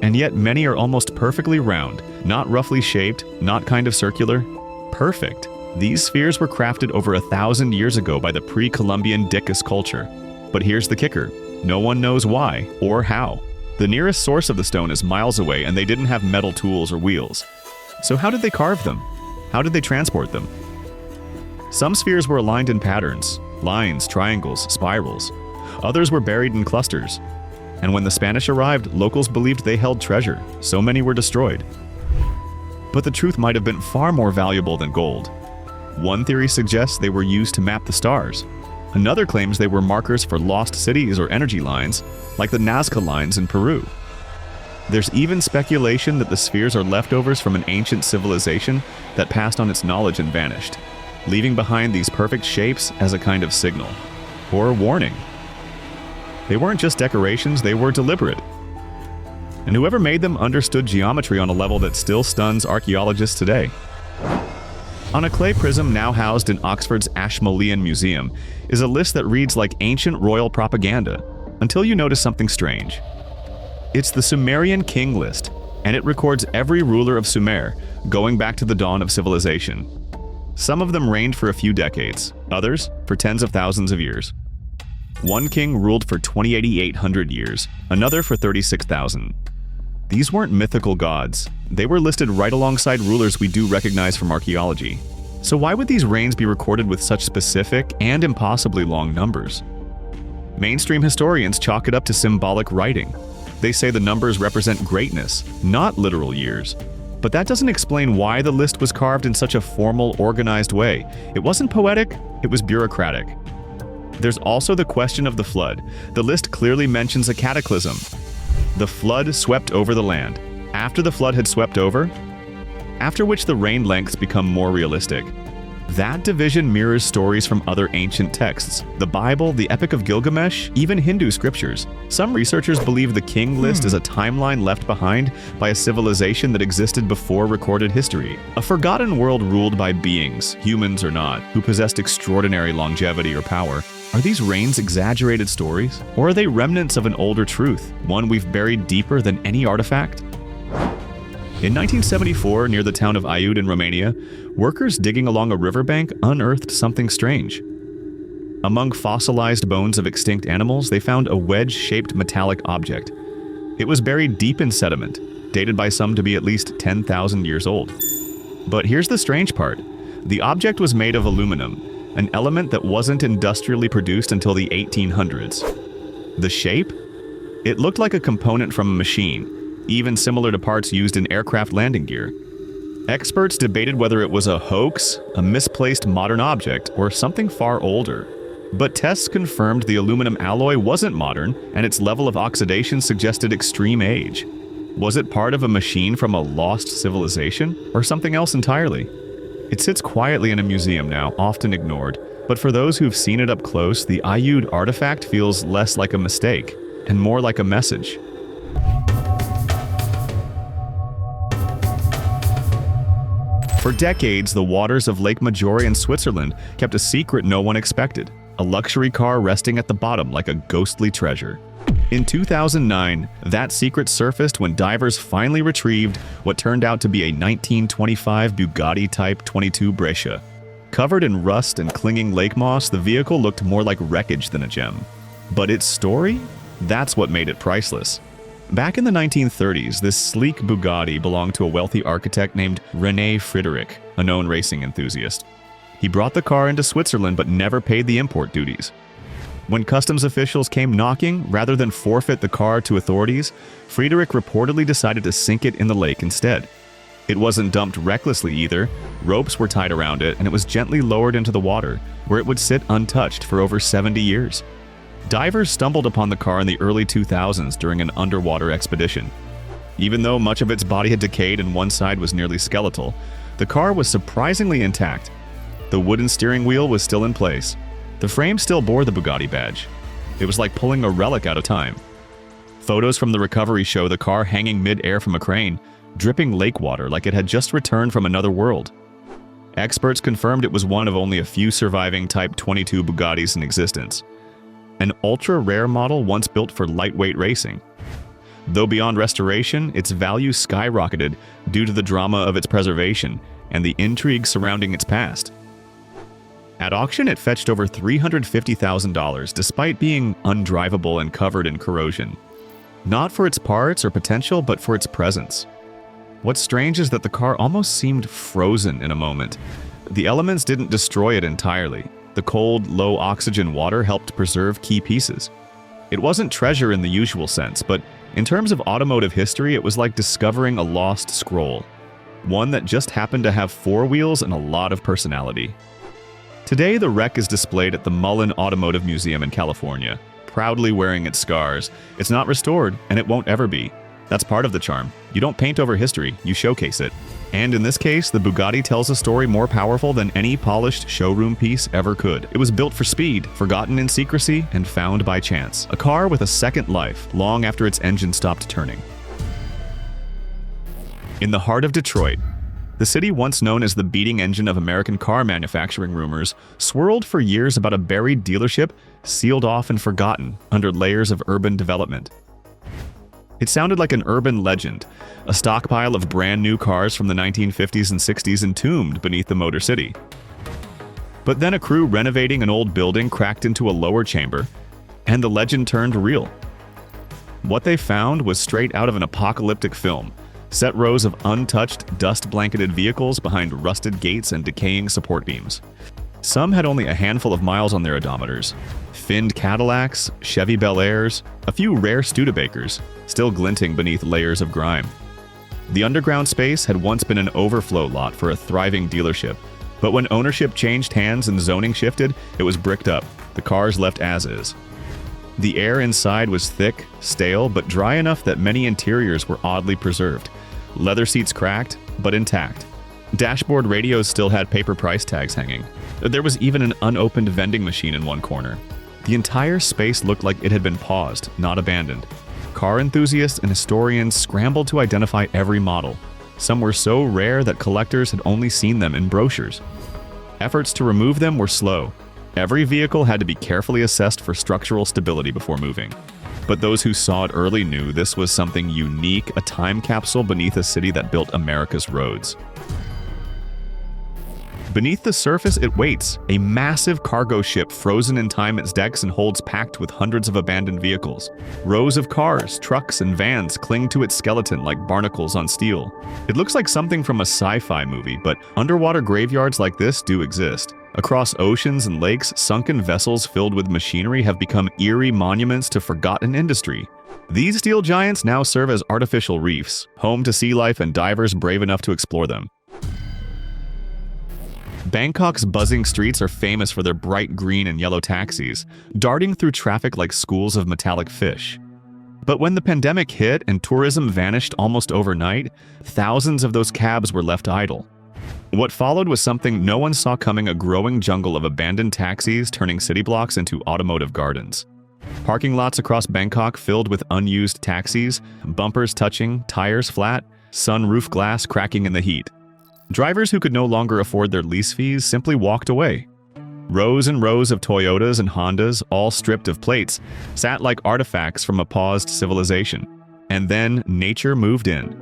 S1: And yet many are almost perfectly round, not roughly shaped, not kind of circular. Perfect. These spheres were crafted over 1,000 years ago by the pre-Columbian Dicas culture. But here's the kicker. No one knows why or how. The nearest source of the stone is miles away, and they didn't have metal tools or wheels. So how did they carve them? How did they transport them? Some spheres were aligned in patterns, lines, triangles, spirals. Others were buried in clusters. And when the Spanish arrived, locals believed they held treasure, so many were destroyed. But the truth might have been far more valuable than gold. One theory suggests they were used to map the stars. Another claims they were markers for lost cities or energy lines, like the Nazca lines in Peru. There's even speculation that the spheres are leftovers from an ancient civilization that passed on its knowledge and vanished, leaving behind these perfect shapes as a kind of signal, or warning. They weren't just decorations, they were deliberate. And whoever made them understood geometry on a level that still stuns archaeologists today. On a clay prism now housed in Oxford's Ashmolean Museum is a list that reads like ancient royal propaganda, until you notice something strange. It's the Sumerian king list, and it records every ruler of Sumer, going back to the dawn of civilization. Some of them reigned for a few decades, others for tens of thousands of years. One king ruled for 2,800 years, another for 36,000. These weren't mythical gods. They were listed right alongside rulers we do recognize from archaeology. So why would these reigns be recorded with such specific and impossibly long numbers? Mainstream historians chalk it up to symbolic writing. They say the numbers represent greatness, not literal years. But that doesn't explain why the list was carved in such a formal, organized way. It wasn't poetic, it was bureaucratic. There's also the question of the flood. The list clearly mentions a cataclysm. The flood swept over the land. After the flood had swept over, after which the reign lengths become more realistic. That division mirrors stories from other ancient texts, the Bible, the Epic of Gilgamesh, even Hindu scriptures. Some researchers believe the king list is a timeline left behind by a civilization that existed before recorded history. A forgotten world ruled by beings, humans or not, who possessed extraordinary longevity or power. Are these reigns exaggerated stories? Or are they remnants of an older truth, one we've buried deeper than any artifact? In 1974, near the town of Aiud in Romania, workers digging along a riverbank unearthed something strange. Among fossilized bones of extinct animals, they found a wedge-shaped metallic object. It was buried deep in sediment, dated by some to be at least 10,000 years old. But here's the strange part. The object was made of aluminum, an element that wasn't industrially produced until the 1800s. The shape? It looked like a component from a machine, even similar to parts used in aircraft landing gear. Experts debated whether it was a hoax, a misplaced modern object, or something far older. But tests confirmed the aluminum alloy wasn't modern, and its level of oxidation suggested extreme age. Was it part of a machine from a lost civilization, or something else entirely? It sits quietly in a museum now, often ignored, but for those who've seen it up close, the Ayud artifact feels less like a mistake, and more like a message. For decades, the waters of Lake Maggiore in Switzerland kept a secret no one expected, a luxury car resting at the bottom like a ghostly treasure. In 2009, that secret surfaced when divers finally retrieved what turned out to be a 1925 Bugatti Type 22 Brescia. Covered in rust and clinging lake moss, the vehicle looked more like wreckage than a gem. But its story? That's what made it priceless. Back in the 1930s, this sleek Bugatti belonged to a wealthy architect named René Frédéric, a known racing enthusiast. He brought the car into Switzerland but never paid the import duties. When customs officials came knocking, rather than forfeit the car to authorities, Frédéric reportedly decided to sink it in the lake instead. It wasn't dumped recklessly either. Ropes were tied around it, and it was gently lowered into the water, where it would sit untouched for over 70 years. Divers stumbled upon the car in the early 2000s during an underwater expedition. Even though much of its body had decayed and one side was nearly skeletal, the car was surprisingly intact. The wooden steering wheel was still in place. The frame still bore the Bugatti badge. It was like pulling a relic out of time. Photos from the recovery show the car hanging mid-air from a crane, dripping lake water like it had just returned from another world. Experts confirmed it was one of only a few surviving Type 22 Bugattis in existence. An ultra-rare model once built for lightweight racing. Though beyond restoration, its value skyrocketed due to the drama of its preservation and the intrigue surrounding its past. At auction, it fetched over $350,000 despite being undrivable and covered in corrosion. Not for its parts or potential, but for its presence. What's strange is that the car almost seemed frozen in a moment. The elements didn't destroy it entirely. The cold, low-oxygen water helped preserve key pieces. It wasn't treasure in the usual sense, but in terms of automotive history, it was like discovering a lost scroll. One that just happened to have 4 wheels and a lot of personality. Today, the wreck is displayed at the Mullen Automotive Museum in California, proudly wearing its scars. It's not restored, and it won't ever be. That's part of the charm. You don't paint over history, you showcase it. And in this case, the Bugatti tells a story more powerful than any polished showroom piece ever could. It was built for speed, forgotten in secrecy, and found by chance. A car with a second life, long after its engine stopped turning. In the heart of Detroit, the city once known as the beating engine of American car manufacturing rumors, swirled for years about a buried dealership sealed off and forgotten under layers of urban development. It sounded like an urban legend, a stockpile of brand new cars from the 1950s and 60s entombed beneath the Motor City. But then a crew renovating an old building cracked into a lower chamber, and the legend turned real. What they found was straight out of an apocalyptic film, set rows of untouched, dust-blanketed vehicles behind rusted gates and decaying support beams. Some had only a handful of miles on their odometers. Finned Cadillacs, Chevy Bel Airs, a few rare Studebakers, still glinting beneath layers of grime. The underground space had once been an overflow lot for a thriving dealership, but when ownership changed hands and zoning shifted, it was bricked up, the cars left as is. The air inside was thick, stale, but dry enough that many interiors were oddly preserved. Leather seats cracked, but intact. Dashboard radios still had paper price tags hanging. There was even an unopened vending machine in one corner. The entire space looked like it had been paused, not abandoned. Car enthusiasts and historians scrambled to identify every model. Some were so rare that collectors had only seen them in brochures. Efforts to remove them were slow. Every vehicle had to be carefully assessed for structural stability before moving. But those who saw it early knew this was something unique, a time capsule beneath a city that built America's roads. Beneath the surface, it waits, a massive cargo ship frozen in time its decks and holds packed with hundreds of abandoned vehicles. Rows of cars, trucks, and vans cling to its skeleton like barnacles on steel. It looks like something from a sci-fi movie, but underwater graveyards like this do exist. Across oceans and lakes, sunken vessels filled with machinery have become eerie monuments to forgotten industry. These steel giants now serve as artificial reefs, home to sea life and divers brave enough to explore them. Bangkok's buzzing streets are famous for their bright green and yellow taxis, darting through traffic like schools of metallic fish. But when the pandemic hit and tourism vanished almost overnight, thousands of those cabs were left idle. What followed was something no one saw coming: a growing jungle of abandoned taxis turning city blocks into automotive gardens. Parking lots across Bangkok filled with unused taxis, bumpers touching, tires flat, sunroof glass cracking in the heat. Drivers who could no longer afford their lease fees simply walked away. Rows and rows of Toyotas and Hondas, all stripped of plates, sat like artifacts from a paused civilization. And then nature moved in.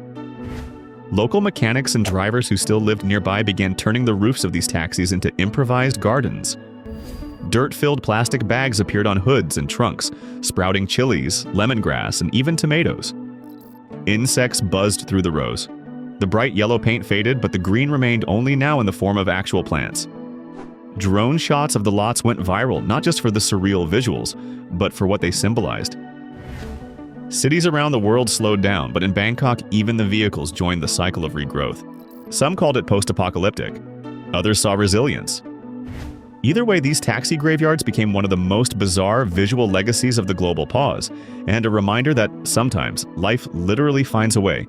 S1: Local mechanics and drivers who still lived nearby began turning the roofs of these taxis into improvised gardens. Dirt-filled plastic bags appeared on hoods and trunks, sprouting chilies, lemongrass, and even tomatoes. Insects buzzed through the rows. The bright yellow paint faded, but the green remained, only now in the form of actual plants. Drone shots of the lots went viral, not just for the surreal visuals, but for what they symbolized. Cities around the world slowed down, but in Bangkok, even the vehicles joined the cycle of regrowth. Some called it post-apocalyptic. Others saw resilience. Either way, these taxi graveyards became one of the most bizarre visual legacies of the global pause, and a reminder that sometimes life literally finds a way.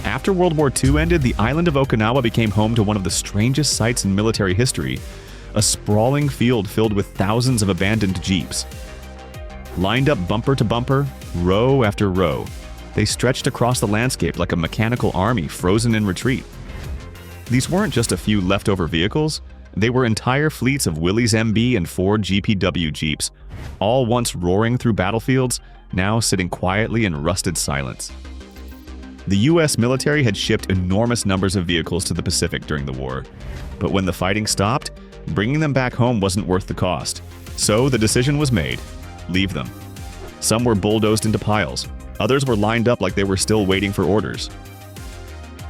S1: After World War II ended, the island of Okinawa became home to one of the strangest sights in military history: a sprawling field filled with thousands of abandoned jeeps. Lined up bumper to bumper, row after row, they stretched across the landscape like a mechanical army frozen in retreat. These weren't just a few leftover vehicles, they were entire fleets of Willys MB and Ford GPW jeeps, all once roaring through battlefields, now sitting quietly in rusted silence. The US military had shipped enormous numbers of vehicles to the Pacific during the war, but when the fighting stopped, bringing them back home wasn't worth the cost. So the decision was made: leave them. Some were bulldozed into piles, others were lined up like they were still waiting for orders.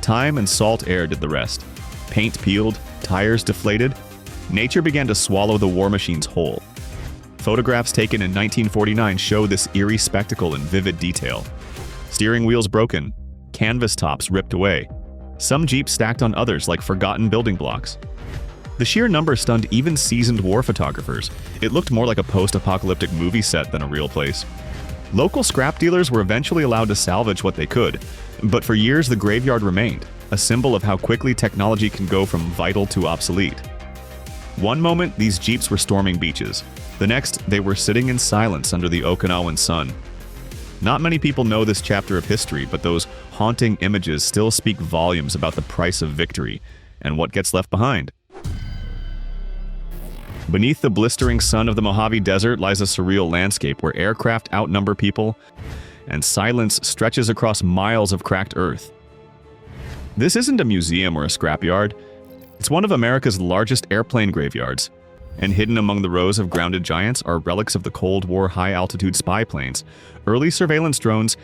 S1: Time and salt air did the rest. Paint peeled, tires deflated, nature began to swallow the war machines whole. Photographs taken in 1949 show this eerie spectacle in vivid detail. Steering wheels broken, canvas tops ripped away, some jeeps stacked on others like forgotten building blocks. The sheer number stunned even seasoned war photographers. It looked more like a post-apocalyptic movie set than a real place. Local scrap dealers were eventually allowed to salvage what they could, but for years the graveyard remained, a symbol of how quickly technology can go from vital to obsolete. One moment, these jeeps were storming beaches. The next, they were sitting in silence under the Okinawan sun. Not many people know this chapter of history, but those haunting images still speak volumes about the price of victory and what gets left behind. Beneath the blistering sun of the Mojave Desert lies a surreal landscape where aircraft outnumber people and silence stretches across miles of cracked earth. This isn't a museum or a scrapyard. It's one of America's largest airplane graveyards, and hidden among the rows of grounded giants are relics of the Cold War high-altitude spy planes, early surveillance drones,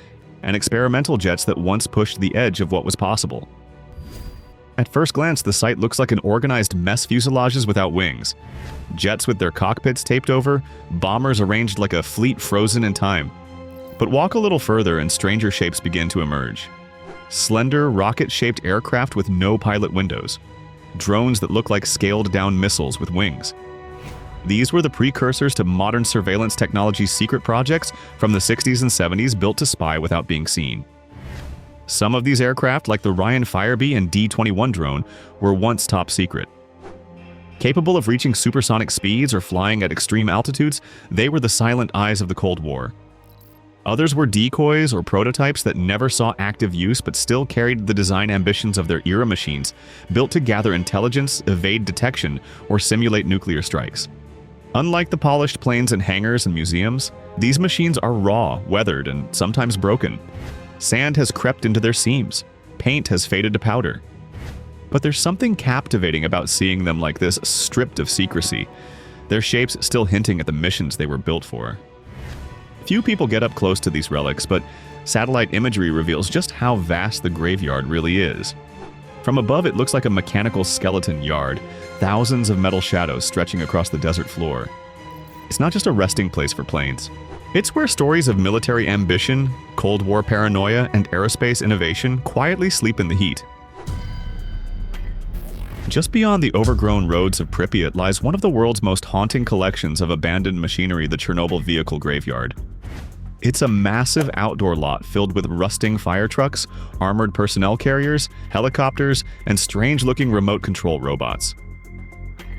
S1: and experimental jets that once pushed the edge of what was possible. At first glance, the site looks like an organized mess: fuselages without wings, jets with their cockpits taped over, bombers arranged like a fleet frozen in time. But walk a little further and stranger shapes begin to emerge. Slender, rocket-shaped aircraft with no pilot windows. Drones that look like scaled-down missiles with wings. These were the precursors to modern surveillance technology's secret projects from the 60s and 70s, built to spy without being seen. Some of these aircraft, like the Ryan Firebee and D-21 drone, were once top secret. Capable of reaching supersonic speeds or flying at extreme altitudes, they were the silent eyes of the Cold War. Others were decoys or prototypes that never saw active use but still carried the design ambitions of their era machines, built to gather intelligence, evade detection, or simulate nuclear strikes. Unlike the polished planes in hangars and museums, these machines are raw, weathered, and sometimes broken. Sand has crept into their seams. Paint has faded to powder. But there's something captivating about seeing them like this, stripped of secrecy, their shapes still hinting at the missions they were built for. Few people get up close to these relics, but satellite imagery reveals just how vast the graveyard really is. From above, it looks like a mechanical skeleton yard, thousands of metal shadows stretching across the desert floor. It's not just a resting place for planes. It's where stories of military ambition, Cold War paranoia, and aerospace innovation quietly sleep in the heat. Just beyond the overgrown roads of Pripyat lies one of the world's most haunting collections of abandoned machinery, the Chernobyl Vehicle Graveyard. It's a massive outdoor lot filled with rusting fire trucks, armored personnel carriers, helicopters, and strange-looking remote control robots.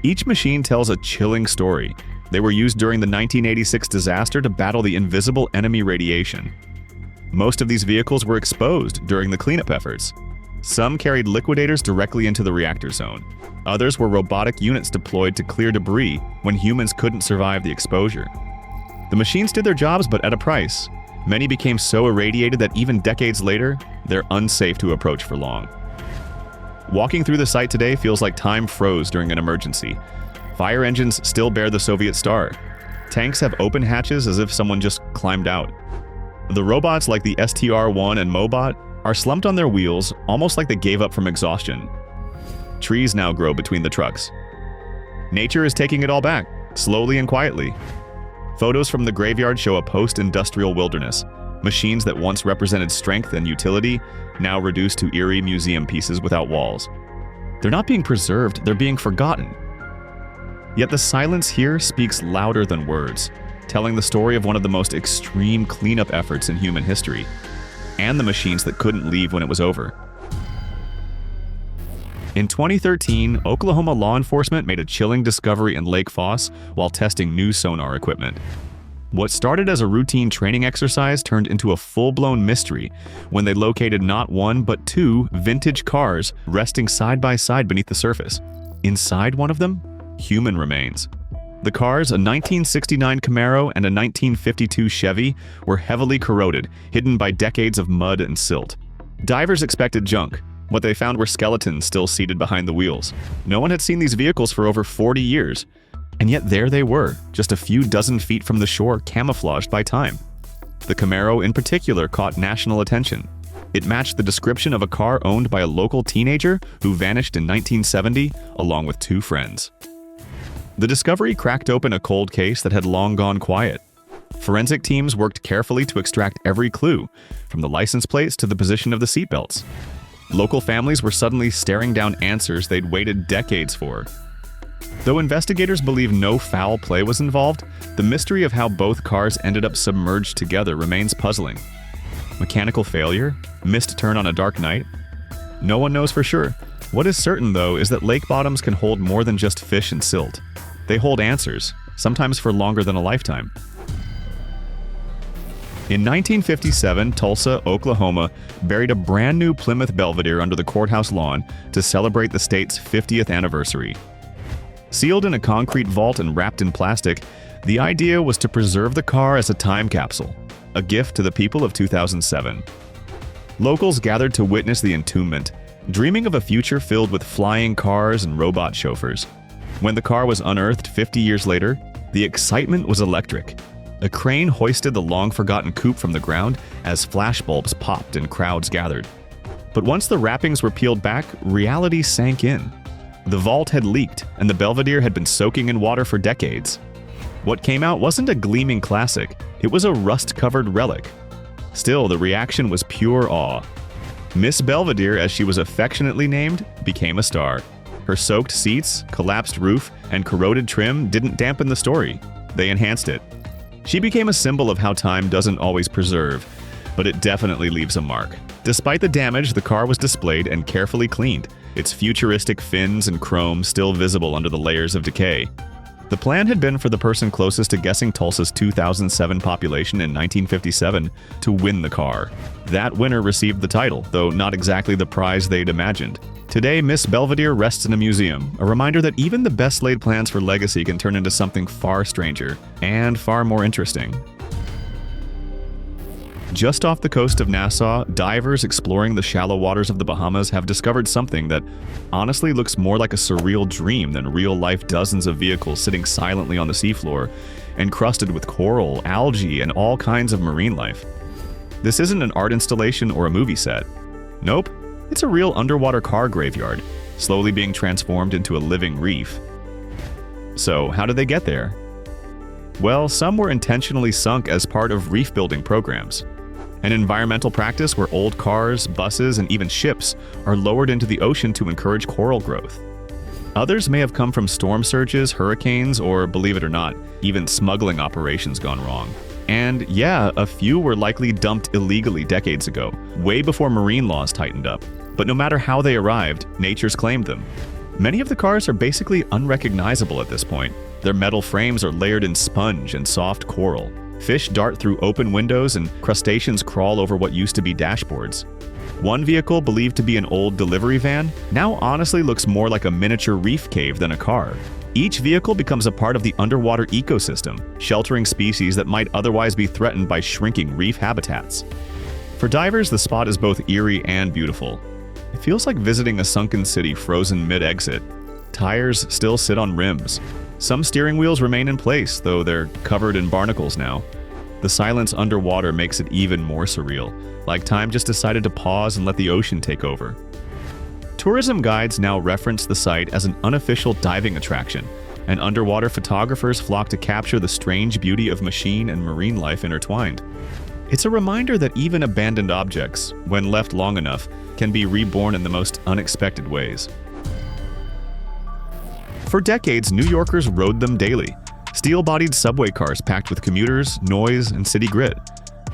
S1: Each machine tells a chilling story. They were used during the 1986 disaster to battle the invisible enemy radiation. Most of these vehicles were exposed during the cleanup efforts. Some carried liquidators directly into the reactor zone. Others were robotic units deployed to clear debris when humans couldn't survive the exposure. The machines did their jobs, but at a price. Many became so irradiated that even decades later, they're unsafe to approach for long. Walking through the site today feels like time froze during an emergency. Fire engines still bear the Soviet star. Tanks have open hatches as if someone just climbed out. The robots like the STR-1 and Mobot are slumped on their wheels, almost like they gave up from exhaustion. Trees now grow between the trucks. Nature is taking it all back, slowly and quietly. Photos from the graveyard show a post-industrial wilderness. Machines that once represented strength and utility, now reduced to eerie museum pieces without walls. They're not being preserved, they're being forgotten. Yet the silence here speaks louder than words, telling the story of one of the most extreme cleanup efforts in human history, and the machines that couldn't leave when it was over. In 2013, Oklahoma law enforcement made a chilling discovery in Lake Foss while testing new sonar equipment. What started as a routine training exercise turned into a full-blown mystery when they located not one but two vintage cars resting side by side beneath the surface. Inside one of them, human remains. The cars, a 1969 Camaro and a 1952 Chevy, were heavily corroded, hidden by decades of mud and silt. Divers expected junk. What they found were skeletons still seated behind the wheels. No one had seen these vehicles for over 40 years. And yet there they were, just a few dozen feet from the shore, camouflaged by time. The Camaro in particular caught national attention. It matched the description of a car owned by a local teenager who vanished in 1970 along with two friends. The discovery cracked open a cold case that had long gone quiet. Forensic teams worked carefully to extract every clue, from the license plates to the position of the seatbelts. Local families were suddenly staring down answers they'd waited decades for. Though investigators believe no foul play was involved, the mystery of how both cars ended up submerged together remains puzzling. Mechanical failure? Missed turn on a dark night? No one knows for sure. What is certain, though, is that lake bottoms can hold more than just fish and silt. They hold answers, sometimes for longer than a lifetime. In 1957, Tulsa, Oklahoma, buried a brand new Plymouth Belvedere under the courthouse lawn to celebrate the state's 50th anniversary. Sealed in a concrete vault and wrapped in plastic, the idea was to preserve the car as a time capsule, a gift to the people of 2007. Locals gathered to witness the entombment, dreaming of a future filled with flying cars and robot chauffeurs. When the car was unearthed 50 years later, the excitement was electric. A crane hoisted the long-forgotten coupe from the ground as flashbulbs popped and crowds gathered. But once the wrappings were peeled back, reality sank in. The vault had leaked, and the Belvedere had been soaking in water for decades. What came out wasn't a gleaming classic, it was a rust-covered relic. Still, the reaction was pure awe. Miss Belvedere, as she was affectionately named, became a star. Her soaked seats, collapsed roof, and corroded trim didn't dampen the story. They enhanced it. She became a symbol of how time doesn't always preserve, but it definitely leaves a mark. Despite the damage, the car was displayed and carefully cleaned, its futuristic fins and chrome still visible under the layers of decay. The plan had been for the person closest to guessing Tulsa's 2007 population in 1957 to win the car. That winner received the title, though not exactly the prize they'd imagined. Today, Miss Belvedere rests in a museum, a reminder that even the best laid plans for legacy can turn into something far stranger and far more interesting. Just off the coast of Nassau, divers exploring the shallow waters of the Bahamas have discovered something that honestly looks more like a surreal dream than real-life dozens of vehicles sitting silently on the seafloor, encrusted with coral, algae, and all kinds of marine life. This isn't an art installation or a movie set. Nope, it's a real underwater car graveyard, slowly being transformed into a living reef. So, how did they get there? Well, some were intentionally sunk as part of reef building programs, an environmental practice where old cars, buses, and even ships are lowered into the ocean to encourage coral growth. Others may have come from storm surges, hurricanes, or, believe it or not, even smuggling operations gone wrong. And yeah, a few were likely dumped illegally decades ago, way before marine laws tightened up. But no matter how they arrived, nature's claimed them. Many of the cars are basically unrecognizable at this point. Their metal frames are layered in sponge and soft coral. Fish dart through open windows and crustaceans crawl over what used to be dashboards. One vehicle, believed to be an old delivery van, now honestly looks more like a miniature reef cave than a car. Each vehicle becomes a part of the underwater ecosystem, sheltering species that might otherwise be threatened by shrinking reef habitats. For divers, the spot is both eerie and beautiful. It feels like visiting a sunken city frozen mid-exit. Tires still sit on rims. Some steering wheels remain in place, though they're covered in barnacles now. The silence underwater makes it even more surreal, like time just decided to pause and let the ocean take over. Tourism guides now reference the site as an unofficial diving attraction, and underwater photographers flock to capture the strange beauty of machine and marine life intertwined. It's a reminder that even abandoned objects, when left long enough, can be reborn in the most unexpected ways. For decades, New Yorkers rode them daily, steel-bodied subway cars packed with commuters, noise, and city grit.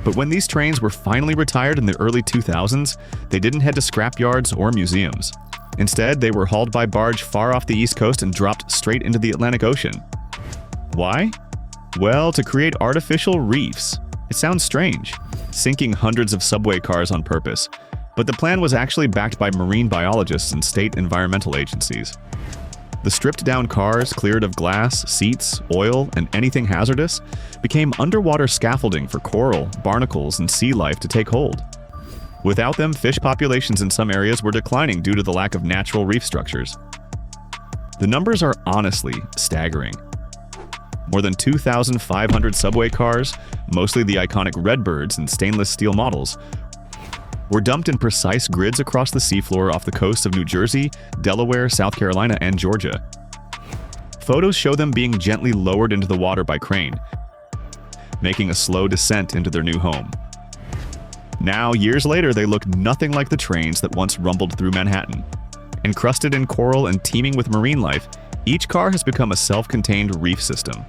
S1: But when these trains were finally retired in the early 2000s, they didn't head to scrapyards or museums. Instead, they were hauled by barge far off the East Coast and dropped straight into the Atlantic Ocean. Why? Well, to create artificial reefs. It sounds strange, sinking hundreds of subway cars on purpose, but the plan was actually backed by marine biologists and state environmental agencies. The stripped-down cars, cleared of glass, seats, oil, and anything hazardous, became underwater scaffolding for coral, barnacles, and sea life to take hold. Without them, fish populations in some areas were declining due to the lack of natural reef structures. The numbers are honestly staggering. More than 2,500 subway cars, mostly the iconic Redbirds and stainless steel models, were dumped in precise grids across the seafloor off the coast of New Jersey, Delaware, South Carolina, and Georgia. Photos show them being gently lowered into the water by crane, making a slow descent into their new home. Now, years later, they look nothing like the trains that once rumbled through Manhattan. Encrusted in coral and teeming with marine life, each car has become a self-contained reef system.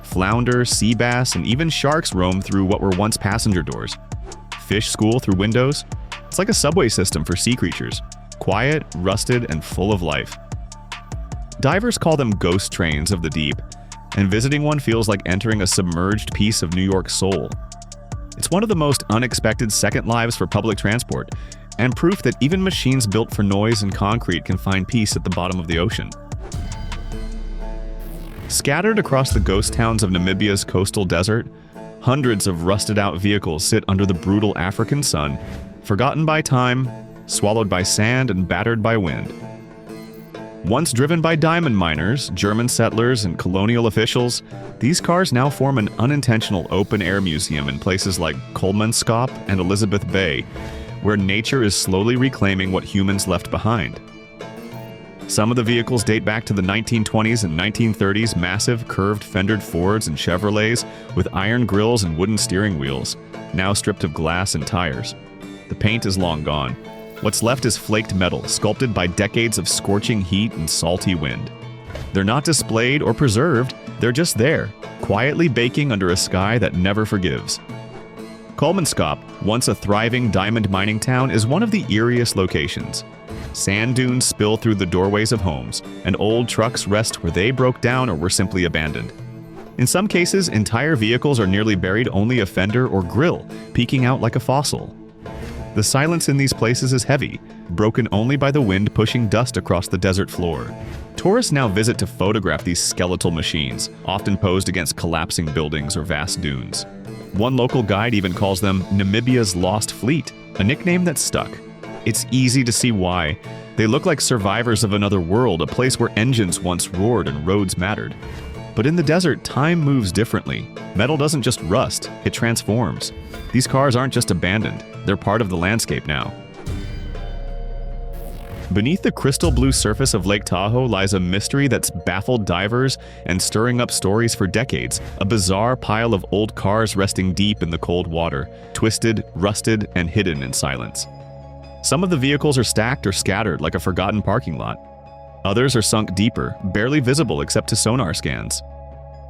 S1: Flounder, sea bass, and even sharks roam through what were once passenger doors. Fish school through windows. It's like a subway system for sea creatures, quiet, rusted, and full of life. Divers call them ghost trains of the deep, and visiting one feels like entering a submerged piece of New York's soul. It's one of the most unexpected second lives for public transport, and proof that even machines built for noise and concrete can find peace at the bottom of the ocean. Scattered across the ghost towns of Namibia's coastal desert, hundreds of rusted-out vehicles sit under the brutal African sun, forgotten by time, swallowed by sand, and battered by wind. Once driven by diamond miners, German settlers, and colonial officials, these cars now form an unintentional open-air museum in places like Kolmanskop and Elizabeth Bay, where nature is slowly reclaiming what humans left behind. Some of the vehicles date back to the 1920s and 1930s, massive, curved, fendered Fords and Chevrolets with iron grills and wooden steering wheels, now stripped of glass and tires. The paint is long gone. What's left is flaked metal, sculpted by decades of scorching heat and salty wind. They're not displayed or preserved, they're just there, quietly baking under a sky that never forgives. Kolmanskop, once a thriving diamond mining town, is one of the eeriest locations. Sand dunes spill through the doorways of homes, and old trucks rest where they broke down or were simply abandoned. In some cases, entire vehicles are nearly buried, only a fender or grille peeking out like a fossil. The silence in these places is heavy, broken only by the wind pushing dust across the desert floor. Tourists now visit to photograph these skeletal machines, often posed against collapsing buildings or vast dunes. One local guide even calls them Namibia's Lost Fleet, a nickname that stuck. It's easy to see why. They look like survivors of another world, a place where engines once roared and roads mattered. But in the desert, time moves differently. Metal doesn't just rust, it transforms. These cars aren't just abandoned, they're part of the landscape now. Beneath the crystal blue surface of Lake Tahoe lies a mystery that's baffled divers and stirring up stories for decades, a bizarre pile of old cars resting deep in the cold water, twisted, rusted, and hidden in silence. Some of the vehicles are stacked or scattered like a forgotten parking lot. Others are sunk deeper, barely visible except to sonar scans.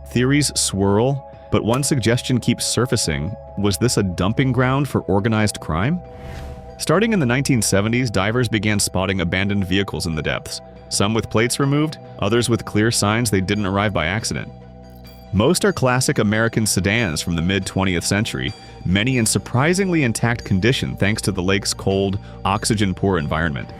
S1: Theories swirl, but one suggestion keeps surfacing. Was this a dumping ground for organized crime? Starting in the 1970s, divers began spotting abandoned vehicles in the depths, some with plates removed, others with clear signs they didn't arrive by accident. Most are classic American sedans from the mid-20th century, many in surprisingly intact condition thanks to the lake's cold, oxygen-poor environment.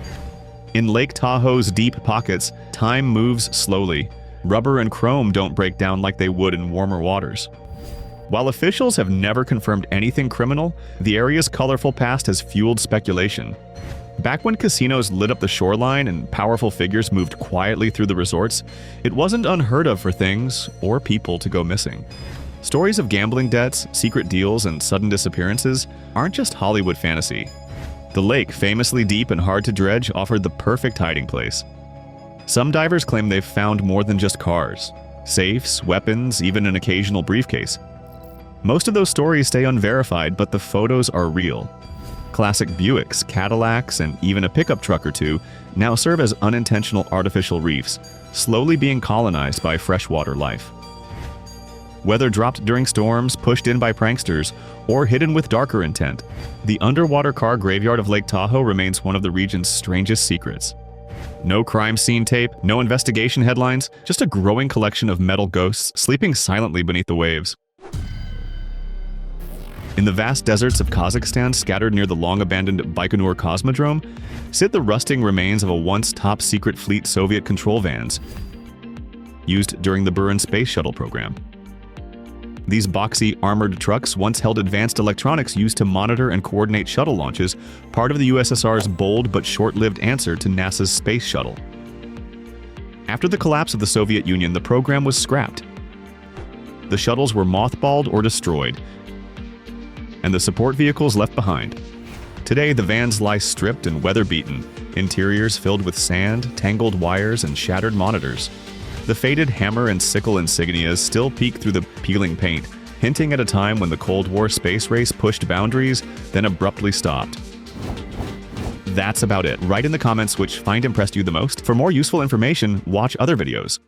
S1: In Lake Tahoe's deep pockets, time moves slowly. Rubber and chrome don't break down like they would in warmer waters. While officials have never confirmed anything criminal, the area's colorful past has fueled speculation. Back when casinos lit up the shoreline and powerful figures moved quietly through the resorts, it wasn't unheard of for things or people to go missing. Stories of gambling debts, secret deals, and sudden disappearances aren't just Hollywood fantasy. The lake, famously deep and hard to dredge, offered the perfect hiding place. Some divers claim they've found more than just cars. Safes, weapons, even an occasional briefcase. Most of those stories stay unverified, but the photos are real. Classic Buicks, Cadillacs, and even a pickup truck or two now serve as unintentional artificial reefs, slowly being colonized by freshwater life. Whether dropped during storms, pushed in by pranksters, or hidden with darker intent, the underwater car graveyard of Lake Tahoe remains one of the region's strangest secrets. No crime scene tape, no investigation headlines, just a growing collection of metal ghosts sleeping silently beneath the waves. In the vast deserts of Kazakhstan scattered near the long-abandoned Baikonur Cosmodrome, sit the rusting remains of a once top-secret fleet Soviet control vans used during the Buran space shuttle program. These boxy, armored trucks once held advanced electronics used to monitor and coordinate shuttle launches, part of the USSR's bold but short-lived answer to NASA's space shuttle. After the collapse of the Soviet Union, the program was scrapped. The shuttles were mothballed or destroyed, and the support vehicles left behind. Today, the vans lie stripped and weather-beaten, interiors filled with sand, tangled wires, and shattered monitors. The faded hammer and sickle insignias still peek through the peeling paint, hinting at a time when the Cold War space race pushed boundaries, then abruptly stopped. That's about it. Write in the comments which find impressed you the most. For more useful information, watch other videos.